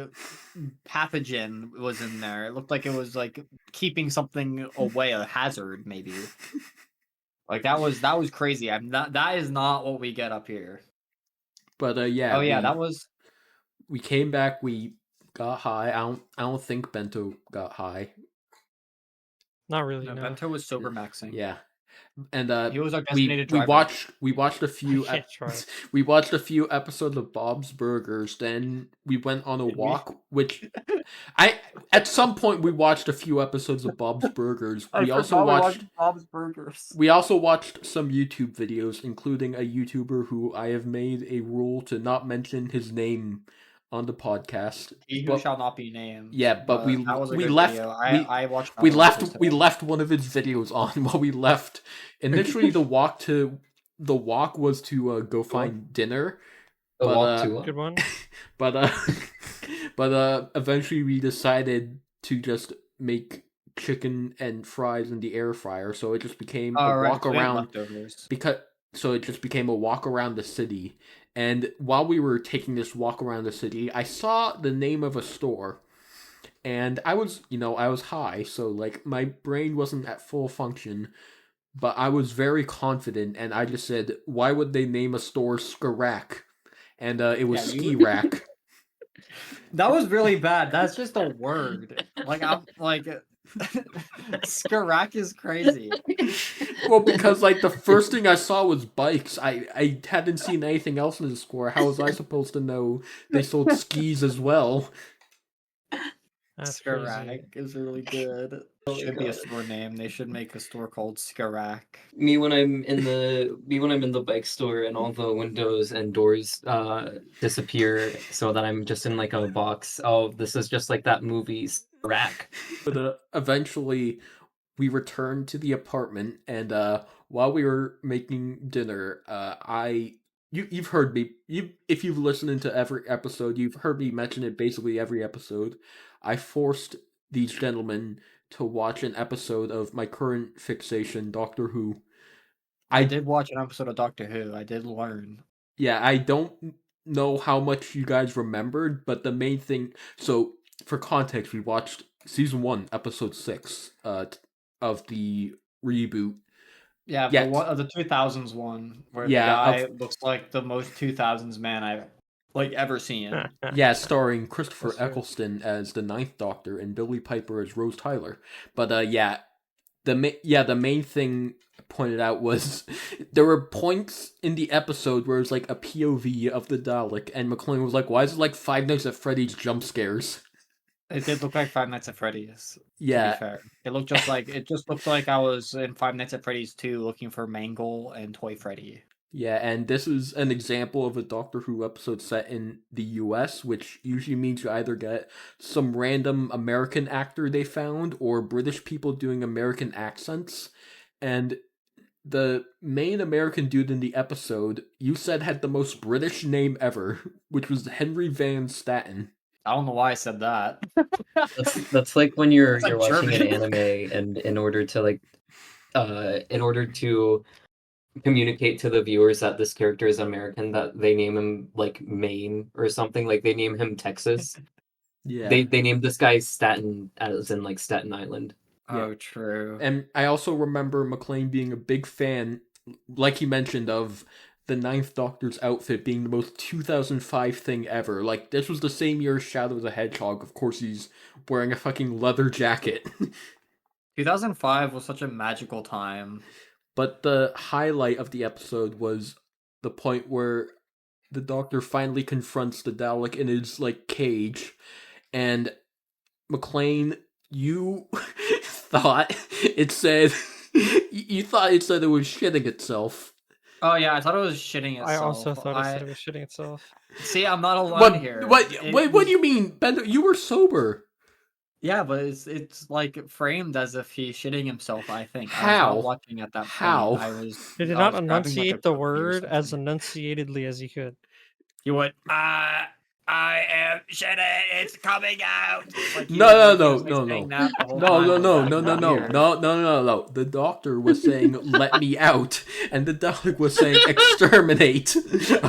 pathogen was in there. It looked like it was like keeping something away, a hazard maybe. Like that was crazy. That is not what we get up here. But yeah, Oh yeah, that was we came back, we got high. I don't think Bento got high. Not really. no, No. Bento was sober maxing. Yeah. And He was our we designated driver. watched a few I can't try. we watched a few episodes of Bob's Burgers, then we went on a walk, which I at some point we watched a few episodes of Bob's Burgers. We also watched Bob's Burgers. We also watched some YouTube videos, including a YouTuber who I have made a rule to not mention his name on the podcast. He who shall not be named. Yeah, but we that was a good left video. we I watched we another one of his left we today. left one of his videos on while we left. Initially, the walk was to go find dinner. The But, walk to Good one. But but eventually we decided to just make chicken and fries in the air fryer, so it just became a Right, walk so we had around leftovers. so it just became a walk around the city. And while we were taking this walk around the city, I saw the name of a store. And I was high, so like my brain wasn't at full function, but I was very confident, and I just said, "Why would they name a store Skirack?" And it was Skirack. That was really bad. That's just a word. Like I'm like Skirack is crazy. Well, because like the first thing I saw was bikes. I hadn't seen anything else in the store. How was I supposed to know they sold skis as well? That's Skirack crazy. is really good. It should be a store name. They should make a store called Skirack. Me when I'm in the bike store and all the windows and doors disappear so that I'm just in like a box. Oh, this is just like that movie Rack. But eventually we returned to the apartment, and while we were making dinner, you've heard me, if you've listened to every episode, you've heard me mention it basically every episode. I forced these gentlemen to watch an episode of my current fixation, Doctor Who. I did watch an episode of Doctor Who. I did learn. Yeah, I don't know how much you guys remembered, but the main thing. So, for context, we watched season 1, episode 6, of the reboot. Yeah, Yeah. the 2000s one where Yeah, the guy looks like the most 2000s man I've like ever seen. Yeah, starring Christopher That's true. Eccleston as the Ninth Doctor and Billy Piper as Rose Tyler. But yeah, the main thing pointed out was there were points in the episode where it was like a POV of the Dalek, and McLean was like, "Why is it like Five Nights at Freddy's jump scares?" It did look like Five Nights at Freddy's. Yeah, To be fair, it just looked like I was in Five Nights at Freddy's 2 looking for Mangle and Toy Freddy. Yeah, and this is an example of a Doctor Who episode set in the US, which usually means you either get some random American actor they found or British people doing American accents. And the main American dude in the episode, you said had the most British name ever, which was Henry Van Staten. I don't know why I said that. That's like when you're It's like watching an German. anime and in order to communicate to the viewers that this character is American, that they name him like Maine or something, like they name him Texas. Yeah. They named this guy Staten, as in like Staten Island. Yeah. Oh, true. And I also remember McLean being a big fan, like he mentioned, of the Ninth Doctor's outfit being the most 2005 thing ever. Like, this was the same year as Shadow the Hedgehog. Of course, he's wearing a fucking leather jacket. 2005 was such a magical time. But the highlight of the episode was the point where the Doctor finally confronts the Dalek in his, like, cage. And McLean, you thought it said... You thought it said it was shitting itself. Oh yeah, I thought it was shitting itself. I also thought it said it was shitting itself. See, I'm not alone here. What do you mean, Bender? You were sober. Yeah, but it's like framed as if he's shitting himself. I think. I was How? not watching at that point. How? I was. He did I not was grabbing, like, a enunciate the cookie or word as something. enunciatedly as he could. He went, I am shitting. It's coming out. Like, No. No. The Doctor was saying, "Let me out," and the Dalek was saying, "Exterminate."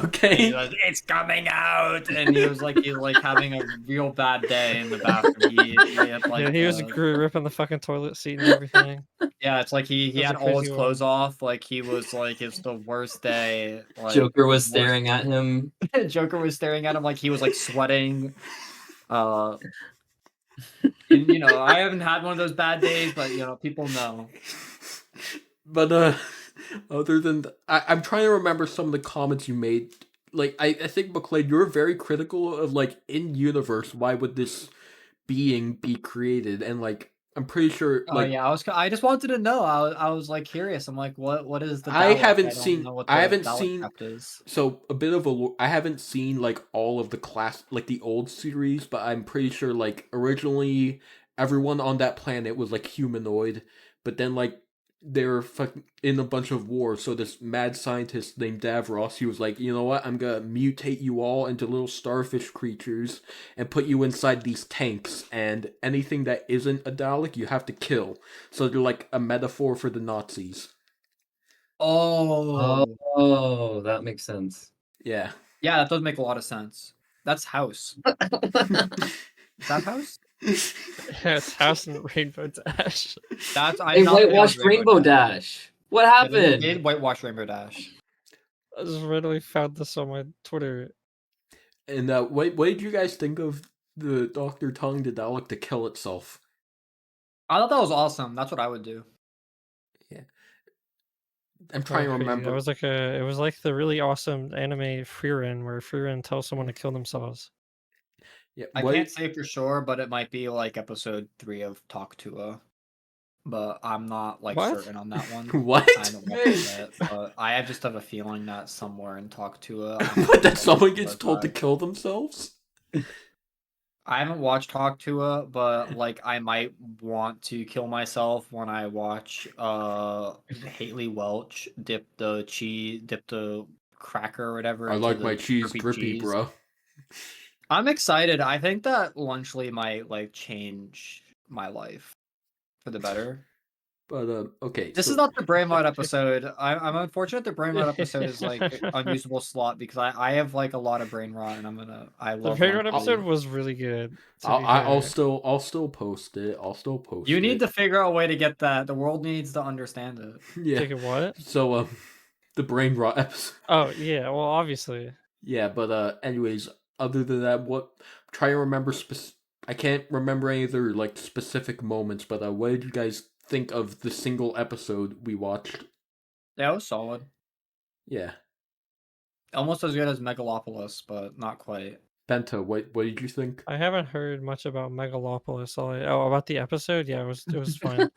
Okay. It's coming out, and he was like having a real bad day in the bathroom. He had, like, He was ripping the fucking toilet seat and everything. Yeah, it's like he was had a all his crazy one. clothes off. Like, he was like, it's the worst day. Like, Joker was worst- staring at him. Joker was staring at him like he was like sweating. And, you know, I haven't had one of those bad days, but you know, people know. But other than I'm trying to remember some of the comments you made. Like, I think, McLean, you were very critical of, like, in universe, why would this being be created? And, like, I'm pretty sure, like, Yeah, I just wanted to know. I was like curious. I'm like, what is the Dalek? I haven't don't seen- know what I the haven't Dalek seen- craft is. so a bit of a I haven't seen, like, all of the class, like, the old series, but I'm pretty sure, like, originally everyone on that planet was, like, humanoid, but then, like, they were fucking in a bunch of wars, so this mad scientist named Davros, he was like, you know what, I'm gonna mutate you all into little starfish creatures and put you inside these tanks, and anything that isn't a Dalek you have to kill. So they're like a metaphor for the Nazis. Oh, that makes sense. Yeah. yeah, that does make a lot of sense. That's House. Is that House? It's House and Rainbow Dash. That's They whitewashed Rainbow Dash. What Yeah, they happened? did whitewash Rainbow Dash. I just randomly found this on my Twitter. And what did you guys think of the Doctor telling the Dalek to kill itself? I thought that was awesome. That's what I would do. I'm trying to Crazy. remember. It was like the really awesome anime Frieren, where Frieren tells someone to kill themselves. Yeah, I can't say for sure, but it might be like episode 3 of Talk to A. But I'm not like What? certain on that one. What? I haven't watched it yet, but I just have a feeling that somewhere in Talk to A. What, that someone gets told to kill themselves? I haven't watched Talk to A, but like I might want to kill myself when I watch Haley Welch dip the cracker or whatever. I into like the my cheese drippy, cheese. bro. I'm excited. I think that Lunchley might like change my life for the better. But okay. This so- is not the brain rot episode. I'm unfortunate the brain rot episode is like an unusable slot because I have like a lot of brain rot and I The love Rainbow Lunchley. episode was really good. I'll still post it. I'll still post You it. need to figure out a way to get that. The world needs to understand it. Yeah. Take it what? So the brain rot episode. Oh yeah, well obviously. Yeah, but anyways, other than that, what try to remember I can't remember any other like specific moments, but what did you guys think of the single episode we watched? Yeah, it was solid. Yeah. Almost as good as Megalopolis, but not quite. Benta, what did you think? I haven't heard much about Megalopolis. About the episode, yeah, it was fine.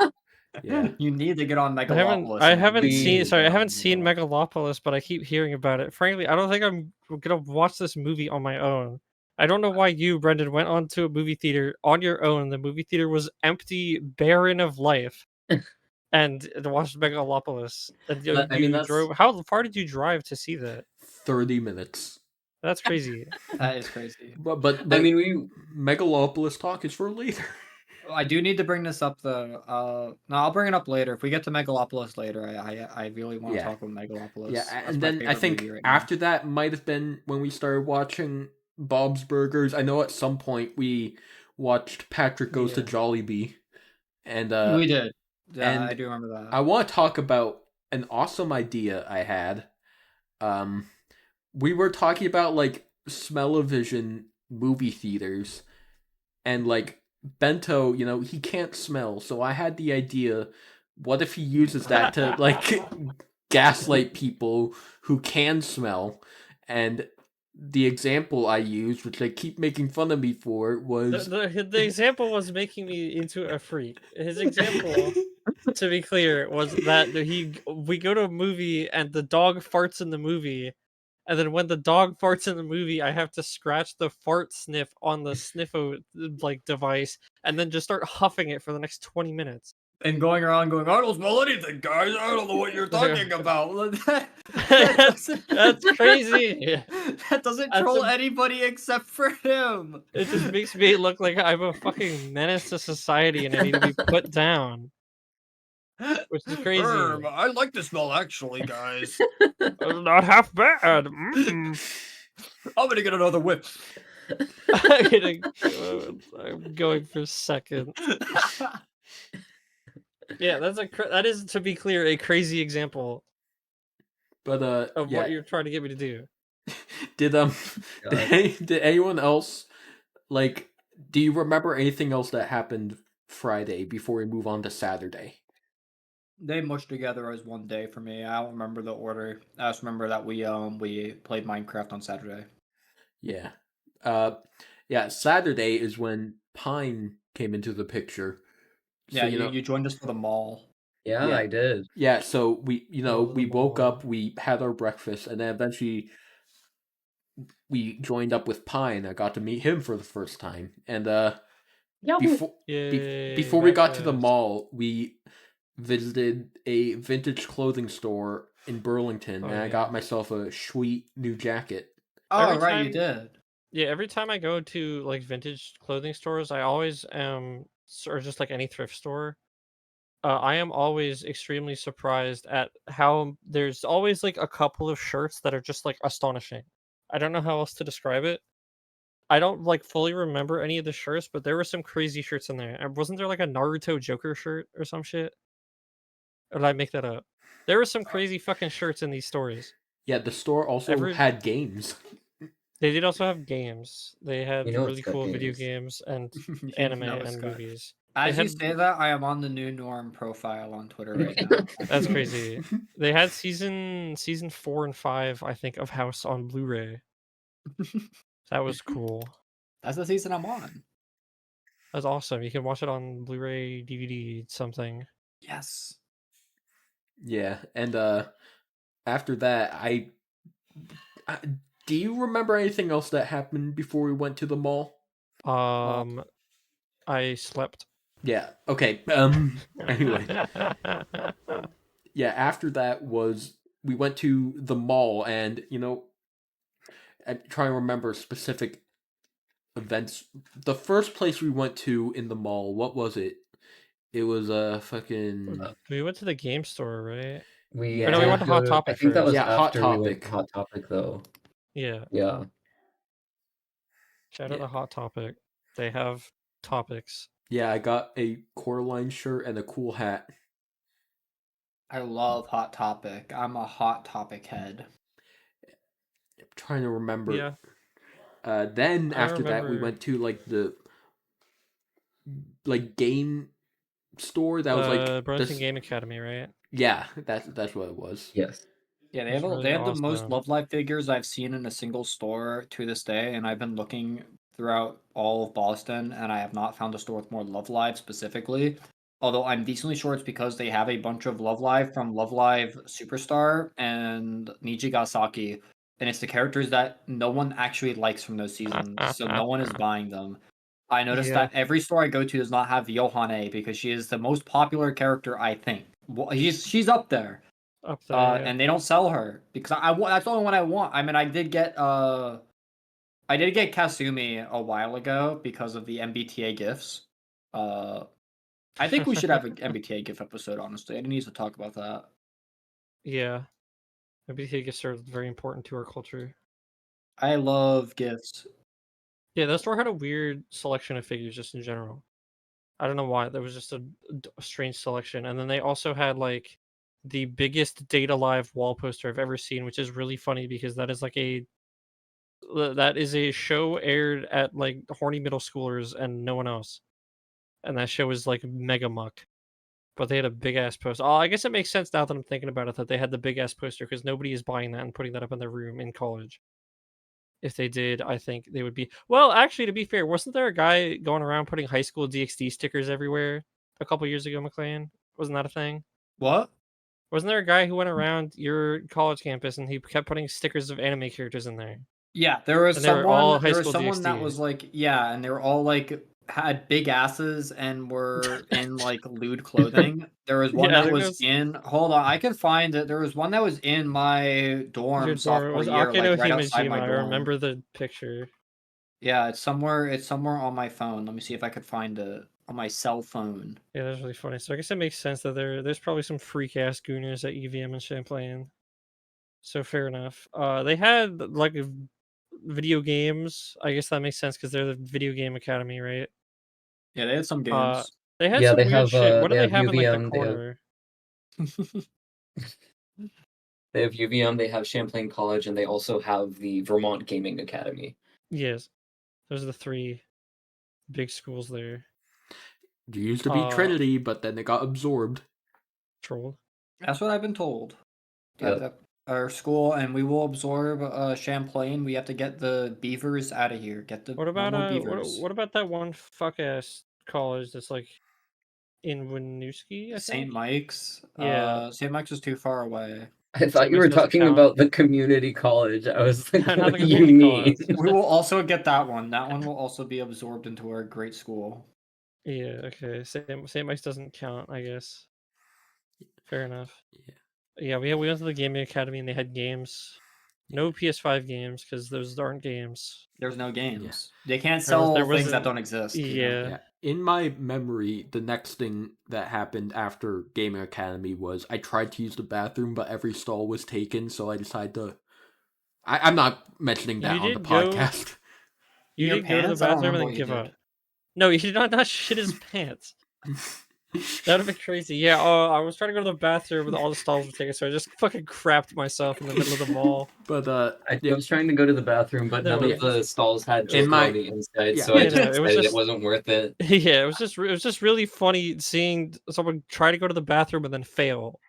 Yeah. You need to get on I Megalopolis. haven't and seen. you Sorry, I get haven't on seen Megalopolis, but I keep hearing about it. Frankly, I don't think I'm gonna watch this movie on my own. I don't know why you, Brendan, went onto a movie theater on your own. The movie theater was empty, barren of life, and watched Megalopolis. And But, I mean, that's drove. How far did you drive to see that? 30 minutes. That's crazy. That is crazy. But I mean, we Megalopolis talk is for later. I do need to bring this up though. No, I'll bring it up later. If we get to Megalopolis later, I really want to Yeah. talk about Megalopolis. Yeah, That's and my then I favorite think movie right now. after that might have been when we started watching Bob's Burgers. I know at some point we watched Patrick Goes to Yeah. Jollibee, and we did. Yeah, and I do remember that. I want to talk about an awesome idea I had. We were talking about like smell-o-vision movie theaters, and like Bento, you know, he can't smell, so I had the idea, what if he uses that to like gaslight people who can smell? And the example I used, which they keep making fun of me for, was The example was making me into a freak. His example, to be clear, was that we go to a movie and the dog farts in the movie, and then when the dog farts in the movie, I have to scratch the fart sniff on the sniffo like device, and then just start huffing it for the next 20 minutes. And going around going, I don't smell anything, guys. I don't know what you're talking about. That's crazy. That doesn't That's troll a- anybody except for him. It just makes me look like I'm a fucking menace to society and I need to be put down. Which is crazy. I like the smell, actually, guys. Not half bad. Mm. I'm gonna get another whip. I'm going for second. Yeah, that is, to be clear, a crazy example but of yeah. what you're trying to get me to do. Did did anyone else, like, do you remember anything else that happened Friday before we move on to Saturday? They mushed together as one day for me. I don't remember the order. I just remember that we played Minecraft on Saturday. Yeah. Yeah, Saturday is when Pine came into the picture. Yeah, you joined us for the mall. yeah, Yeah. I did. Yeah, so we Oh, we woke mall. up, we had our breakfast, and then eventually we joined up with Pine. I got to meet him for the first time. And before Yay, before we got to the breakfast. mall, we visited a vintage clothing store in Burlington, and I yeah. got myself a sweet new jacket. Oh, Every right, you time- did. Yeah, every time I go to like vintage clothing stores, I always or just like any thrift store, I am always extremely surprised at how there's always like a couple of shirts that are just like astonishing. I don't know how else to describe it. I don't like fully remember any of the shirts, but there were some crazy shirts in there. And wasn't there like a Naruto Joker shirt or some shit? Or did I make that up? There were some crazy fucking shirts in these stores. Yeah, the store also had games. They did also have games. They had You know really it's got cool video games. games and You anime know it's and good. movies. As They you had- say that, I am on the new norm profile on Twitter right now. That's crazy. They had season 4 and 5, I think, of House on Blu-ray. That was cool. That's the season I'm on. That's awesome. You can watch it on Blu-ray, DVD, something. Yes. Yeah, and after that, I do you remember anything else that happened before we went to the mall? I slept. Yeah. Okay. Anyway. Yeah. After that was we went to the mall, and I'm trying to remember specific events. The first place we went to in the mall, what was it? It was fucking. We went to the game store, right? We Or no, we went to Hot Topic I think that was first. Yeah, Hot after we went Topic. to Hot Topic, though. Yeah. Yeah. Shout out Yeah. to Hot Topic. They have topics. Yeah, I got a Coraline shirt and a cool hat. I love Hot Topic. I'm a Hot Topic head. I'm trying to remember. Yeah. Then I after that, we remember- went to like the game store that was like Burlington this- Game Academy, right? Yeah, that's what it was. Yes. Yeah, That's really they have the most awesome. Love Live figures I've seen in a single store to this day, and I've been looking throughout all of Boston, and I have not found a store with more Love Live specifically. Although I'm decently sure it's because they have a bunch of Love Live from Love Live Superstar and Nijigasaki, and it's the characters that no one actually likes from those seasons, so no one is buying them. I noticed Yeah. that every store I go to does not have Yohane because she is the most popular character, I think. Well, she's up there. Up there. Yeah. And they don't sell her because I want. That's the only one I want. I mean, I did get Kasumi a while ago because of the MBTA gifts. I think we should have an MBTA GIF episode. Honestly, I need to talk about that. Yeah. MBTA gifts are very important to our culture. I love gifts. Yeah, that store had a weird selection of figures just in general. I don't know why. There was just a strange selection. And then they also had like the biggest Data Live wall poster I've ever seen, which is really funny because that is a show aired at like horny middle schoolers and no one else. And that show was like mega muck. But they had a big ass poster. Oh, I guess it makes sense now that I'm thinking about it that they had the big ass poster because nobody is buying that and putting that up in their room in college. If they did, I think they would be. Well, actually, to be fair, wasn't there a guy going around putting high school DxD stickers everywhere a couple years ago, McLean? Wasn't that a thing? What? Wasn't there a guy who went around your college campus and he kept putting stickers of anime characters in there? Yeah, there was And they were all someone. high There was school someone that DxD. was like, yeah, and they were all like had big asses and were in like lewd clothing. There was one Yeah, I that think was in. Hold on, I can find it. There was one that was in my dorm your dorm. It sophomore was year, like Akino right outside Himajima. my I dorm. remember the picture. Yeah, it's somewhere. It's somewhere on my phone. Let me see if I could find it on my cell phone. Yeah, that's really funny. So I guess it makes sense that there's probably some freak ass gooners at EVM and Champlain. So fair enough. They had like video games. I guess that makes sense because they're the video game academy, right? Yeah, they had some Uh, games. they had Yeah, some they weird have shit. What do they they have have in like the UVM, corner? they have UVM, they have Champlain College, and they also have the Vermont Gaming Academy. Yes, those are the three big schools there. It used to be Trinity, but then it got absorbed. Trolled. That's what I've been told. Yep. That our school, and we will absorb Champlain. We have to get the beavers out of here. Get the What about no more beavers. what about that one fuck ass college that's like in Winooski? I St. think. Mike's. Yeah. St. Mike's is too far away. I thought you Mike's were doesn't talking count. about the community college. I was like, Not what the do you community mean? college. We will also get that one. That one will also be absorbed into our great school. Yeah. Okay. St. Mike's doesn't count. I guess. Fair enough. Yeah. We went to the gaming academy and they had games. No PS5 games because those aren't games. There's no games. They can't There sell things wasn't- that don't exist. Yeah. You know? Yeah. In my memory, the next thing that happened after Gaming Academy was I tried to use the bathroom, but every stall was taken, so I decided to. I'm not mentioning that You on the did go- podcast. You Your did go to the pants? I don't bathroom and remember then what you give did. up. No, you did not shit his pants. That would have been crazy. Yeah, I was trying to go to the bathroom and all the stalls were taken, so I just fucking crapped myself in the middle of the mall. But I was trying to go to the bathroom, but There none was- of the stalls had In my- pepperoni inside, yeah. so I Yeah, just no, it was decided just- it wasn't worth it. Yeah, it was just really funny seeing someone try to go to the bathroom and then fail.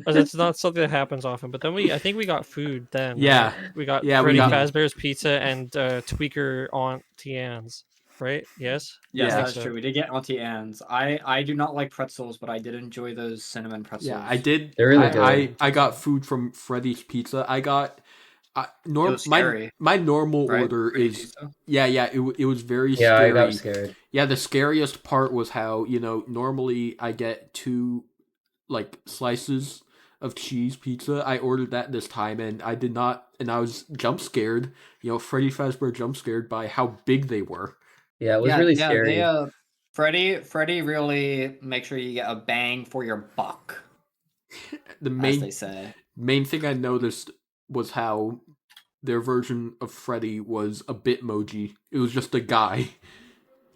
That's not something that happens often. But then I think we got food then. Yeah. right? We got Yeah, we Freddy got- Fazbear's Pizza and Tweaker Auntie Anne's, right? Yes. Yes, Yeah. that's true. We did get Auntie Anne's. I do not like pretzels, but I did enjoy those cinnamon pretzels. Yeah, I did. They're really I got food from Freddy's Pizza. I got. It was scary, my normal right? order Freddy's is pizza? yeah it was very Yeah, scary. I got scared. Yeah, the scariest part was how normally I get 2 like slices of cheese pizza. I ordered that this time and I did not, and I was jump scared. Freddy Fazbear jump scared by how big they were. Yeah, it was really yeah, scary. Freddy really make sure you get a bang for your buck, The as they say. main thing I noticed was how their version of Freddy was a Bitmoji. It was just a guy.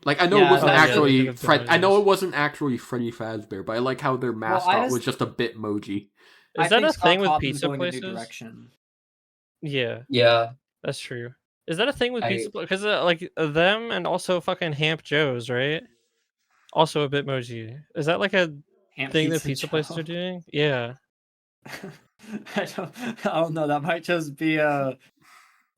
Like I know Yeah, it wasn't that's actually good Fred. I know Bitmojis. it wasn't actually Freddy Fazbear, but I like how their mascot was just a Bitmoji. Is that a thing with pizza going a new places? direction. Yeah, Yeah, that's true. Is that a thing with I- pizza? Because like them and also fucking Hamp Joe's, right? Also a Bitmoji. Is that like a Hamp thing that pizza Joe. places are doing? Yeah. I don't know. That might just be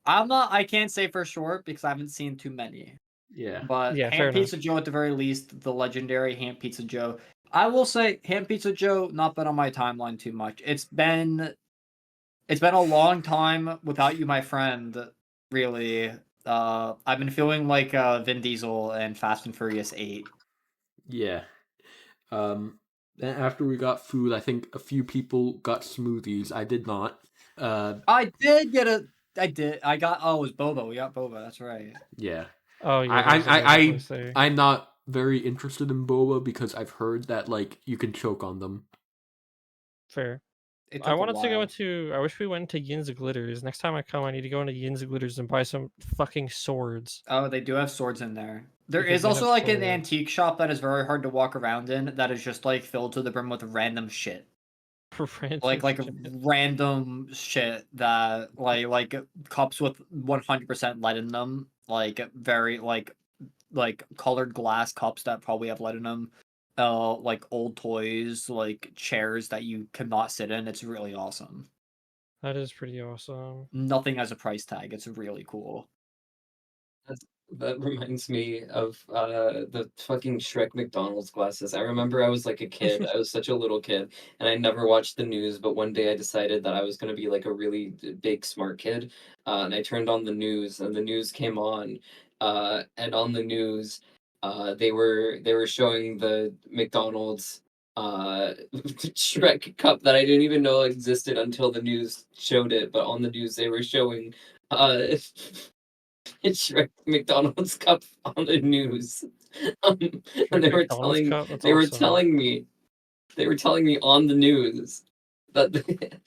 I can't say for sure because I haven't seen too many. Yeah. But Yeah, fair Ham enough. Pizza Joe at the very least, the legendary Ham Pizza Joe. I will say Ham Pizza Joe not been on my timeline too much. It's been a long time without you, my friend. Really, I've been feeling like Vin Diesel and Fast and Furious 8. Yeah. Then after we got food, I think a few people got smoothies. I did not. I did get a. I did. I got. Oh, it was boba. We got boba. That's right. Yeah. Oh yeah, there was a boba place there. I'm not very interested in boba because I've heard that like you can choke on them. Fair. It I took a wanted to go while. to. I wish we went to Yin's Glitters. Next time I come, I need to go into Yin's Glitters and buy some fucking swords. Oh, they do have swords in there. There Because is they also have like an swords. antique shop that is very hard to walk around in. That is just like filled to the brim with random shit. Random Like shit. random shit that like cups with 100% lead in them. Like very like colored glass cups that probably have lead in them. Like old toys, like chairs that you cannot sit in. It's really awesome. That is pretty awesome. Nothing has a price tag. It's really cool. That reminds me of the fucking Shrek McDonald's glasses. I remember I was like a kid. I was such a little kid, and I never watched the news. But one day I decided that I was gonna be like a really big smart kid, and I turned on the news, and the news came on, and on the news, they were showing the McDonald's Shrek cup that I didn't even know existed until the news showed it. But on the news they were showing Shrek McDonald's cup on the news. And they were McDonald's telling cup? That's they were awesome. telling me on the news that that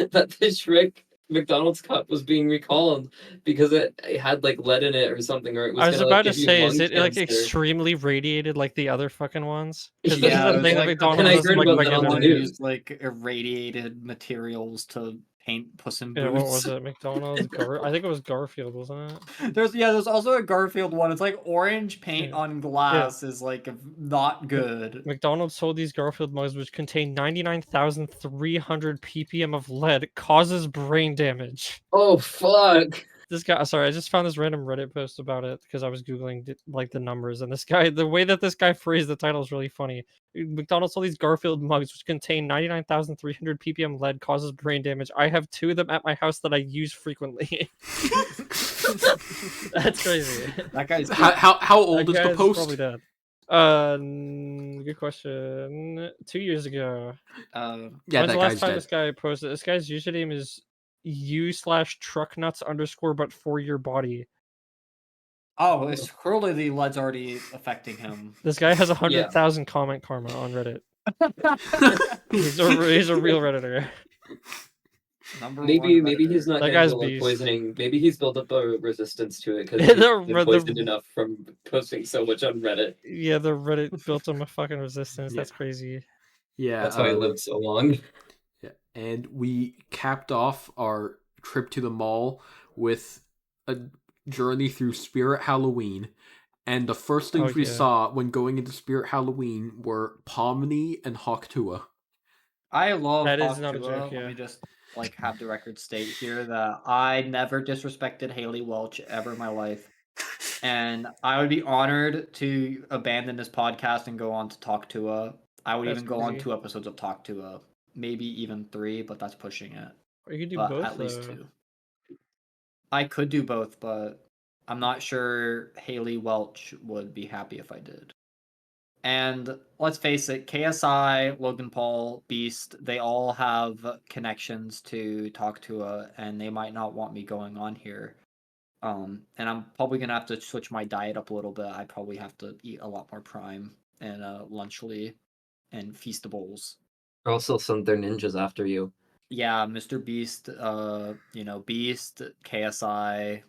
the Shrek McDonald's cup was being recalled because it had like lead in it or something, or it was I was gonna like about to give you say, is lung it like cancer. extremely radiated like the other fucking ones? Because this is Yeah, the it was thing that like McDonald's I doesn't heard like about that on the regularly. news. Used like irradiated materials to paint Puss in Boots. Yeah, what was it? McDonald's I think it was Garfield, wasn't it? There's also a Garfield one. It's like orange paint Yeah. on glass is like not good. McDonald's sold these Garfield mugs which contain 99,300 ppm of lead, causes brain damage. Oh fuck! This guy, sorry, I just found this random Reddit post about it because I was googling like the numbers, and this guy, the way that this guy phrased the title is really funny. McDonald's sold these Garfield mugs which contain 99,300 ppm lead, causes brain damage. I have 2 of them at my house that I use frequently. That's crazy. That guy's How old is That the guy's post? probably dead. Good question. 2 years ago. Yeah, When's that the last guy's time dead. this guy posted? This guy's username is u/trucknuts_ but for your body. Oh, it's clearly the lead's already affecting him. This guy has 100,000 comment karma on Reddit. he's a real Redditor. Maybe he's not That getting guy's the lead beast. poisoning. Maybe he's built up a resistance to it because he's been poisoned enough from posting so much on Reddit. Yeah, the Reddit built him a fucking resistance. Yeah. That's crazy. Yeah, That's why he lived so long. Yeah, and we capped off our trip to the mall with a journey through Spirit Halloween. And the first things we saw when going into Spirit Halloween were Pomni and Hawktua. I love That Hawktua. is not a joke, yeah. Let me just like have the record state here that I never disrespected Haley Welch ever in my life. And I would be honored to abandon this podcast and go on to Talktua. I would even go on 2 episodes of Talktua. Maybe even 3, but that's pushing it. Or you could do But both, at least though. 2. I could do both, but I'm not sure Haley Welch would be happy if I did. And let's face it, KSI, Logan Paul, Beast, they all have connections to Talktua, and they might not want me going on here. And I'm probably gonna have to switch my diet up a little bit. I probably have to eat a lot more Prime and Lunchly and Feastables. Also, some they're ninjas after you. Yeah, Mr. Beast, Beast, KSI,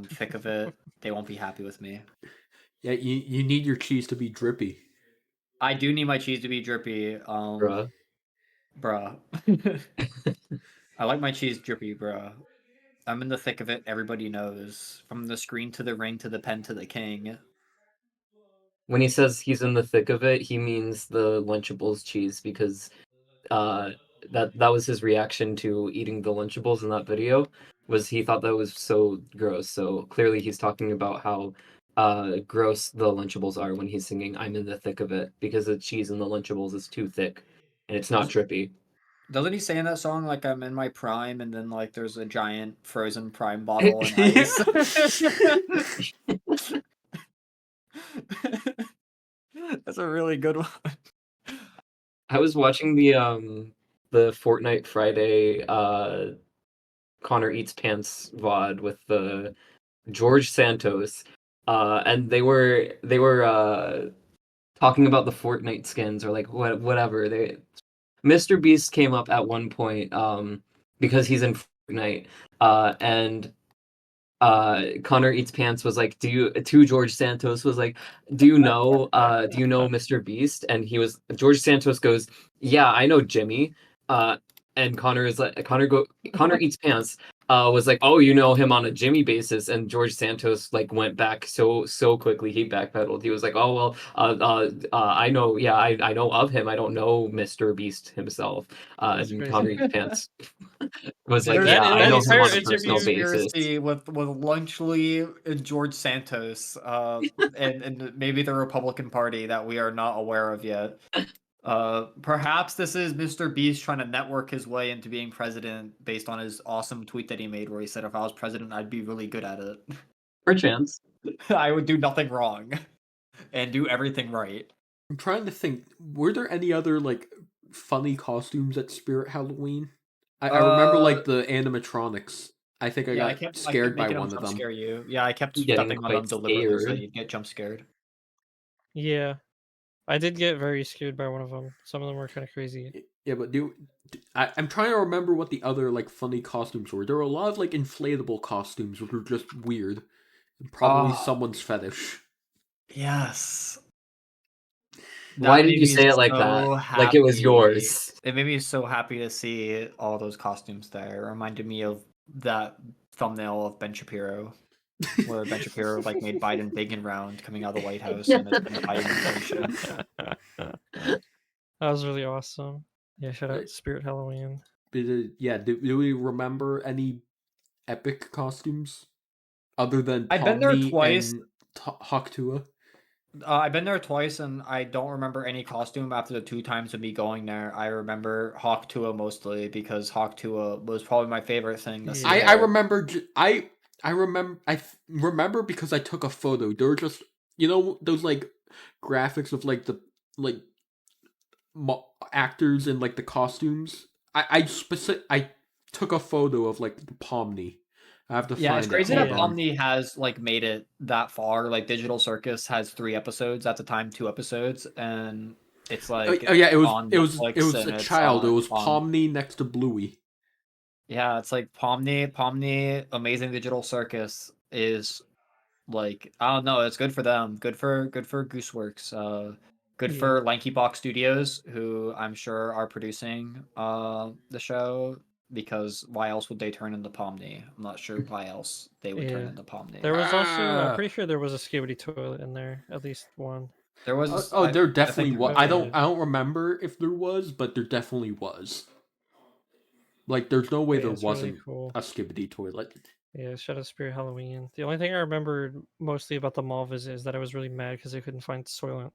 thick of it. They won't be happy with me. Yeah, you need your cheese to be drippy. I do need my cheese to be drippy. Bruh. I like my cheese drippy, bruh. I'm in the thick of it. Everybody knows. From the screen to the ring to the pen to the king. When he says he's in the thick of it, he means the Lunchables cheese because that was his reaction to eating the Lunchables in that video. was he thought that was so gross. So clearly he's talking about how gross the Lunchables are when he's singing "I'm in the thick of it" because the cheese in the Lunchables is too thick and it's not trippy. Doesn't he say in that song like I'm in my prime and then like there's a giant frozen prime bottle and ice? That's a really good one. I was watching the Fortnite Friday Connor Eats Pants VOD with the George Santos, and they were talking about the Fortnite skins or like whatever. Mr. Beast came up at one point because he's in Fortnite, and Connor Eats Pants was like, to George Santos was like, do you know Mr. Beast? And George Santos goes, yeah, I know Jimmy. And Connor is like, Connor Eats Pants was like, oh, you know him on a Jimmy basis. And George Santos like went back so quickly, he backpedaled. He was like, oh well, I know, yeah, I know of him. I don't know Mr. Beast himself. And Connor Eats Pants was like, There's yeah, I know him entire on a personal basis. conspiracy with Lunchley and George Santos, and maybe the Republican Party that we are not aware of yet. Perhaps this is Mr. Beast trying to network his way into being president based on his awesome tweet that he made where he said, if I was president, I'd be really good at it. Perchance. I would do nothing wrong and do everything right. I'm trying to think. Were there any other like funny costumes at Spirit Halloween? I remember like the animatronics. I think I got scared by one of them. Scare you. Yeah, I kept Getting stepping on them quite deliberately so scared. you'd get jump scared. Yeah, I did get very scared by one of them. Some of them were kind of crazy. Yeah, but I'm trying to remember what the other like funny costumes were. There were a lot of like inflatable costumes, which were just weird, and probably someone's fetish. Yes. Why did you say it like that? Like it was yours. It made me so happy to see all those costumes there. It reminded me of that thumbnail of Ben Shapiro, where Ben Shapiro like made Biden big and round coming out of the White House, and it's been Biden inflation. That was really awesome. Yeah, shout out Spirit Halloween. Yeah, do we remember any epic costumes other than I've been there Pomni twice. and Haktua? I've been there twice, and I don't remember any costume after the 2 times of me going there. I remember Hawk Tua mostly because Hawk Tua was probably my favorite thing to see. I remember. I remember because I took a photo. There were just those like graphics of like the like actors and like the costumes. I took a photo of like the Pomni. I have to find it. Yeah, it's crazy that Omni has like made it that far. Like Digital Circus has 3 episodes at the time, 2 episodes, and it's like it was Netflix, a child. It was Pomni next to Bluey. Yeah, it's like Pomni, Amazing Digital Circus is like I don't know. It's good for them. Good for Gooseworks. Good for Lanky Box Studios, who I'm sure are producing the show. Because why else would they turn into Pomni? I'm not sure why else they would turn into Pomni. There was also, I'm pretty sure there was a Skibidi toilet in there, at least one. There was. There definitely was. I don't remember if there was, but there definitely was. Like, there's no way there wasn't a Skibidi toilet. Yeah, shout out Spirit Halloween. The only thing I remembered mostly about the mall visit is that I was really mad because I couldn't find Soylent.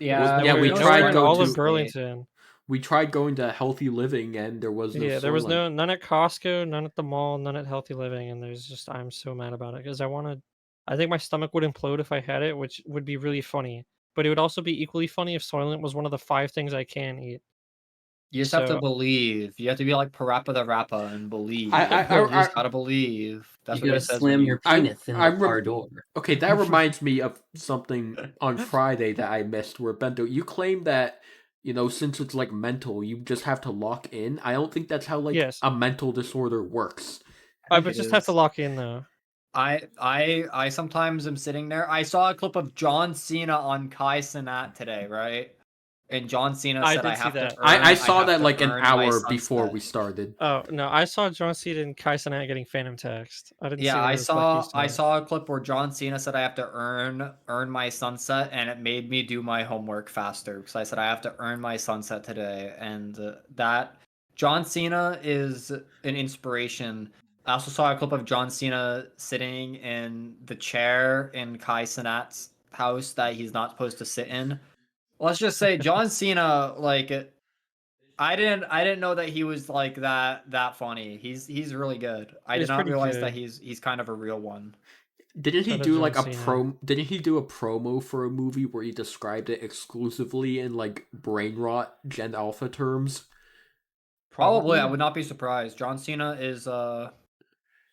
Yeah, we tried all of Burlington. We tried going to Healthy Living, and there was no. Yeah, there was none at Costco, none at the mall, none at Healthy Living, and I'm so mad about it because I think my stomach would implode if I had it, which would be really funny. But it would also be equally funny if Soylent was one of the 5 things I can eat. You just have to believe. You have to be like Parappa the Rappa and believe. You just gotta believe. That's you what gotta he says. Slam your penis in the car door. Okay, that reminds me of something on Friday that I missed. Where Bento, you claim that since it's like mental, you just have to lock in. I don't think that's how a mental disorder works. I would just have to lock in though. I sometimes am sitting there. I saw a clip of John Cena on Kai Cenat today, right? And John Cena said I have to. I saw that like an hour before we started. Oh no, I saw John Cena and Kai Cenat getting Phantom Text. I didn't. Yeah, I saw a clip where John Cena said I have to earn my sunset, and it made me do my homework faster because I said I have to earn my sunset today, and that John Cena is an inspiration I also saw a clip of John Cena sitting in the chair in Kai Cenat's house that he's not supposed to sit in. Let's just say John Cena, like, I didn't know that he was like that funny. He's really good. I did He's not pretty realize that good. he's kind of a real one. Didn't he Shout out do John like a Cena. Didn't he do a promo for a movie where he described it exclusively in like brain rot Gen Alpha terms? Probably, I Probably. would not be surprised. John Cena is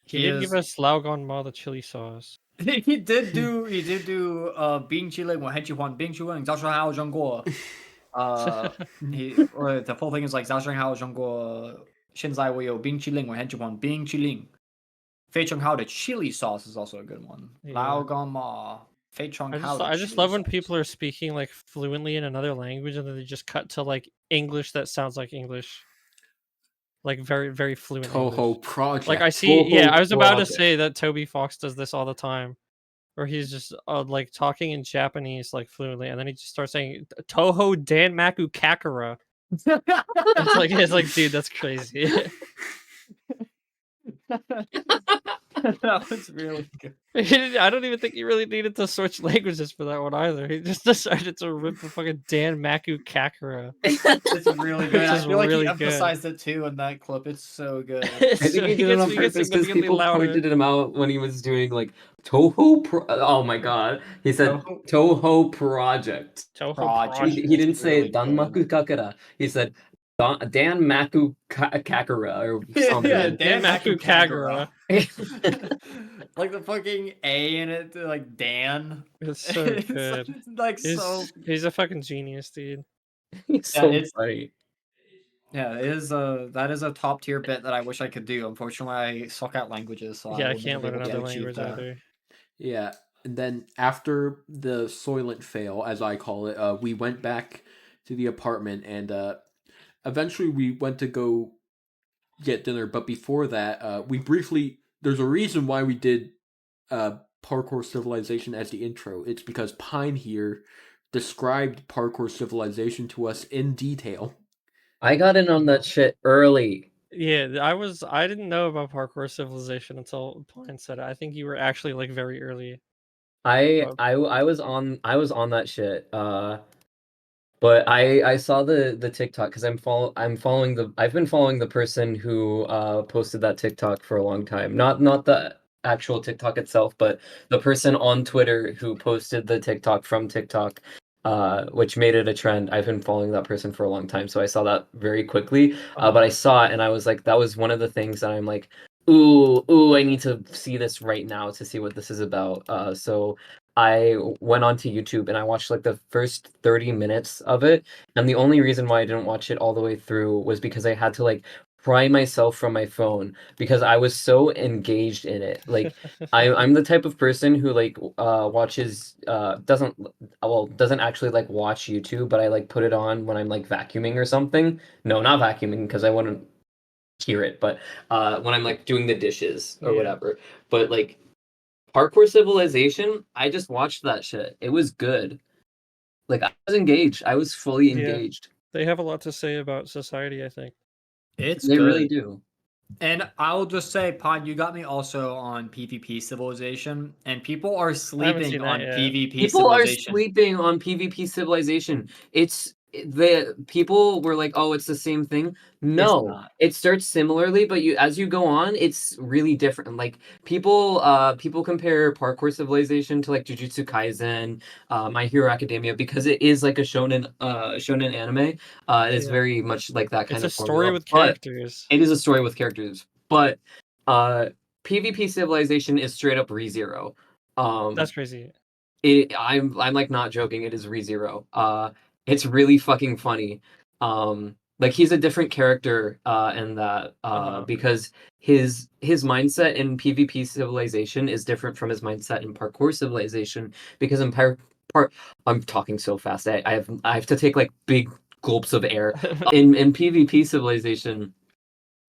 He he did give is us Laogan Ma the chili sauce. he did do 冰淇淋我很喜欢冰淇淋早上好中国 he or the full thing is like 早上好中国现在我有冰淇淋我很喜欢冰淇淋非常好的 chili sauce is also a good one. Yeah. 老干妈非常好的 I just chili love when sauce. people are speaking like fluently in another language and then they just cut to like English that sounds like English. Like very, very fluent Toho English. Project. Like I see, yeah, Toho I was about to Project. say that Toby Fox does this all the time, where he's just like talking in Japanese like fluently, and then he just starts saying Toho Danmaku Kakura. It's like, dude, that's crazy. That was really good. I don't even think he really needed to switch languages for that one either. He just decided to rip the fucking Danmaku Kakura. It's really good. Which I is feel like he really good. emphasized it too in that clip. It's so good. I think he did it on purpose because significantly people louder. pointed him out when he was doing like oh my god. He said Toho Project. Toho Project. Project. He didn't It's say really Danmaku good. Kakura. He said Danmaku Kakura or Yeah, something. Danmaku Kagura. Like the fucking A in it, like Dan. It's so It's good. like so. He's a fucking genius, dude. He's Yeah, so it's funny. yeah, it is that is a top tier bit that I wish I could do. Unfortunately, I suck at languages, so I Yeah, I will never can't be learn able to another achieve language that. either. Yeah, and then after the Soylent fail, as I call it, we went back to the apartment, and eventually we went to go get dinner. But before that, we briefly there's a reason why we did Parkour Civilization as the intro. It's because Pine here described Parkour Civilization to us in detail. I got in on that shit early. Yeah, I didn't know about Parkour Civilization until Pine said it. I think you were actually like very early. I was on that shit. But I saw the TikTok because I've been following the person who posted that TikTok for a long time. Not the actual TikTok itself, but the person on Twitter who posted the TikTok from TikTok, which made it a trend. I've been following that person for a long time, so I saw that very quickly. But I saw it and I was like, that was one of the things that I'm like, ooh, I need to see this right now to see what this is about. So I went onto YouTube and I watched like the first 30 minutes of it. And the only reason why I didn't watch it all the way through was because I had to like pry myself from my phone because I was so engaged in it. Like I'm the type of person who like watches doesn't actually like watch YouTube, but I like put it on when I'm like vacuuming or something. No, not vacuuming because I wouldn't hear it, but when I'm like doing the dishes or Yeah. whatever. But like Parkour Civilization, I just watched that shit. It was good. Like I was engaged. I was fully Yeah. engaged. They have a lot to say about society, I think. It's They good. really do. And I'll just say, Pod, you got me also on PvP Civilization, and people are sleeping seen on that yet. PvP People are Civilization. sleeping on PvP Civilization. The people were like, "Oh, it's the same thing." No, not. it starts similarly, but as you go on, it's really different. Like people compare Parkour Civilization to like Jujutsu Kaisen, My Hero Academia because it is like a shonen anime. It is Yeah. very much like that kind It's a of story formula, with but characters. it is a story with characters. But PvP Civilization is straight up ReZero. That's crazy. I'm like not joking. It is ReZero. It's really fucking funny. Like he's a different character in that because his mindset in PvP Civilization is different from his mindset in Parkour Civilization because in I'm talking so fast. I have to take like big gulps of air. In PvP Civilization,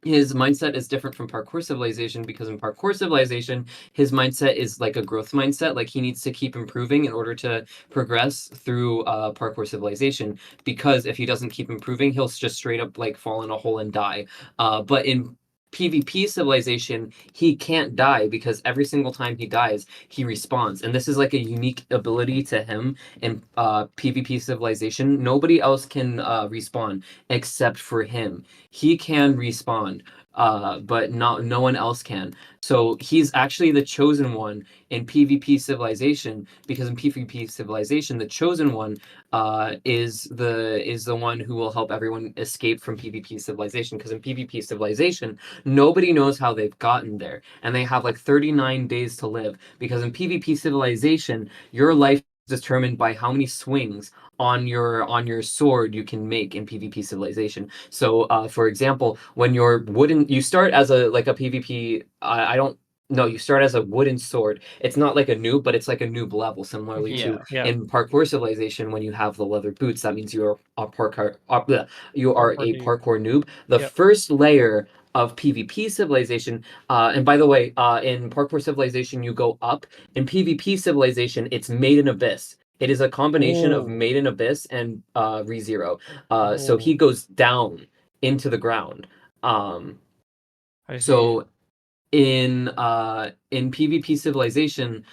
his mindset is different from Parkour Civilization because in Parkour Civilization, his mindset is like a growth mindset. Like he needs to keep improving in order to progress through Parkour Civilization. Because if he doesn't keep improving, he'll just straight up like fall in a hole and die. But in PvP Civilization, he can't die because every single time he dies, he respawns. And this is like a unique ability to him in PvP Civilization. Nobody else can respawn except for him. He can respawn, but no one else can. So he's actually the chosen one in PvP Civilization, because in PvP Civilization, the chosen one is the one who will help everyone escape from PvP Civilization. Because in PvP Civilization, nobody knows how they've gotten there, and they have like 39 days to live. Because in PvP Civilization, your life is determined by how many swings on your sword you can make in PvP Civilization. So, for example, when you're wooden, you start as a PvP. I don't. No, you start as a wooden sword. It's not like a noob, but it's like a noob level, similarly to Yeah. in Parkour Civilization when you have the leather boots. That means you're a you are Parkour a noob. parkour noob. The Yep. first layer of PvP Civilization, and by the way, in Parkour Civilization you go up. In PvP Civilization, it's Maiden Abyss. It is a combination of Oh. Maiden Abyss and ReZero. So he Oh. goes down into the ground. I see. So in PvP Civilization,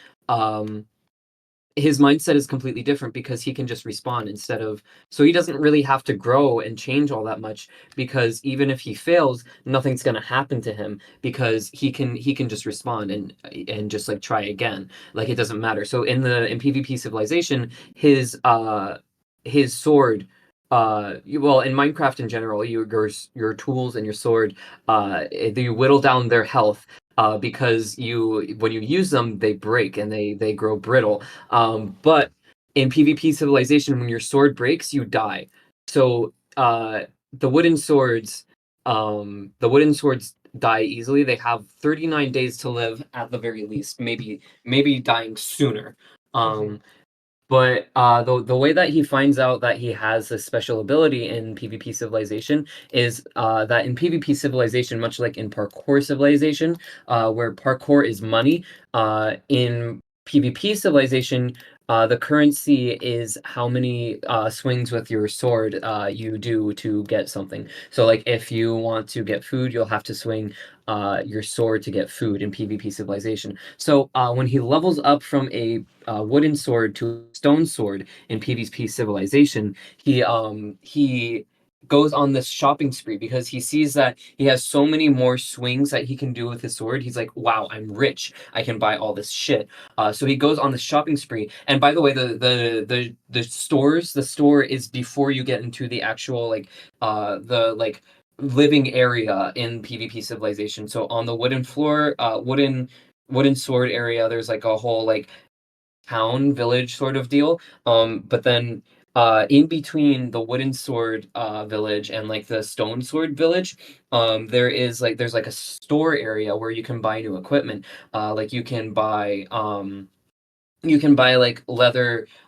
his mindset is completely different because he can just respawn instead of, so he doesn't really have to grow and change all that much, because even if he fails, nothing's going to happen to him because he can just respawn and just like try again, like it doesn't matter. So in PvP Civilization, his sword, well, in Minecraft in general, your tools and your sword, you whittle down their health, because when you use them, they break and they grow brittle. But in PvP Civilization, when your sword breaks, you die. So the wooden swords, the wooden swords die easily. They have 39 days to live at the very least. Maybe dying sooner. Um, but the way that he finds out that he has a special ability in PvP Civilization is that in PvP Civilization, much like in Parkour Civilization, where parkour is money, in PvP Civilization, the currency is how many swings with your sword you do to get something. So, like, if you want to get food, you'll have to swing your sword to get food in PvP Civilization. So, when he levels up from a wooden sword to a stone sword in PvP Civilization, he goes on this shopping spree because he sees that he has so many more swings that he can do with his sword. He's like, "Wow, I'm rich. I can buy all this shit." So he goes on the shopping spree. And by the way, the store is before you get into the actual the living area in PvP Civilization. So on the wooden floor, wooden sword area, there's like a whole like town village sort of deal. But then in between the wooden sword village and like the stone sword village, there's like a store area where you can buy new equipment. Like you can buy like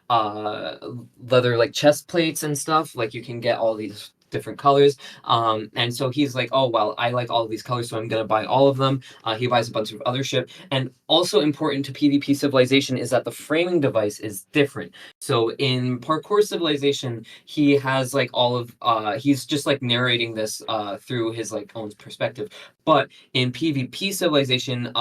uh leather like chest plates and stuff. Like you can get all these different colors, and so he's like, oh well, I like all of these colors, so I'm gonna buy all of them. He buys a bunch of other shit. And also important to PvP Civilization is that the framing device is different. So in Parkour Civilization, he has like all of he's just like narrating this through his like own perspective. But in PvP Civilization,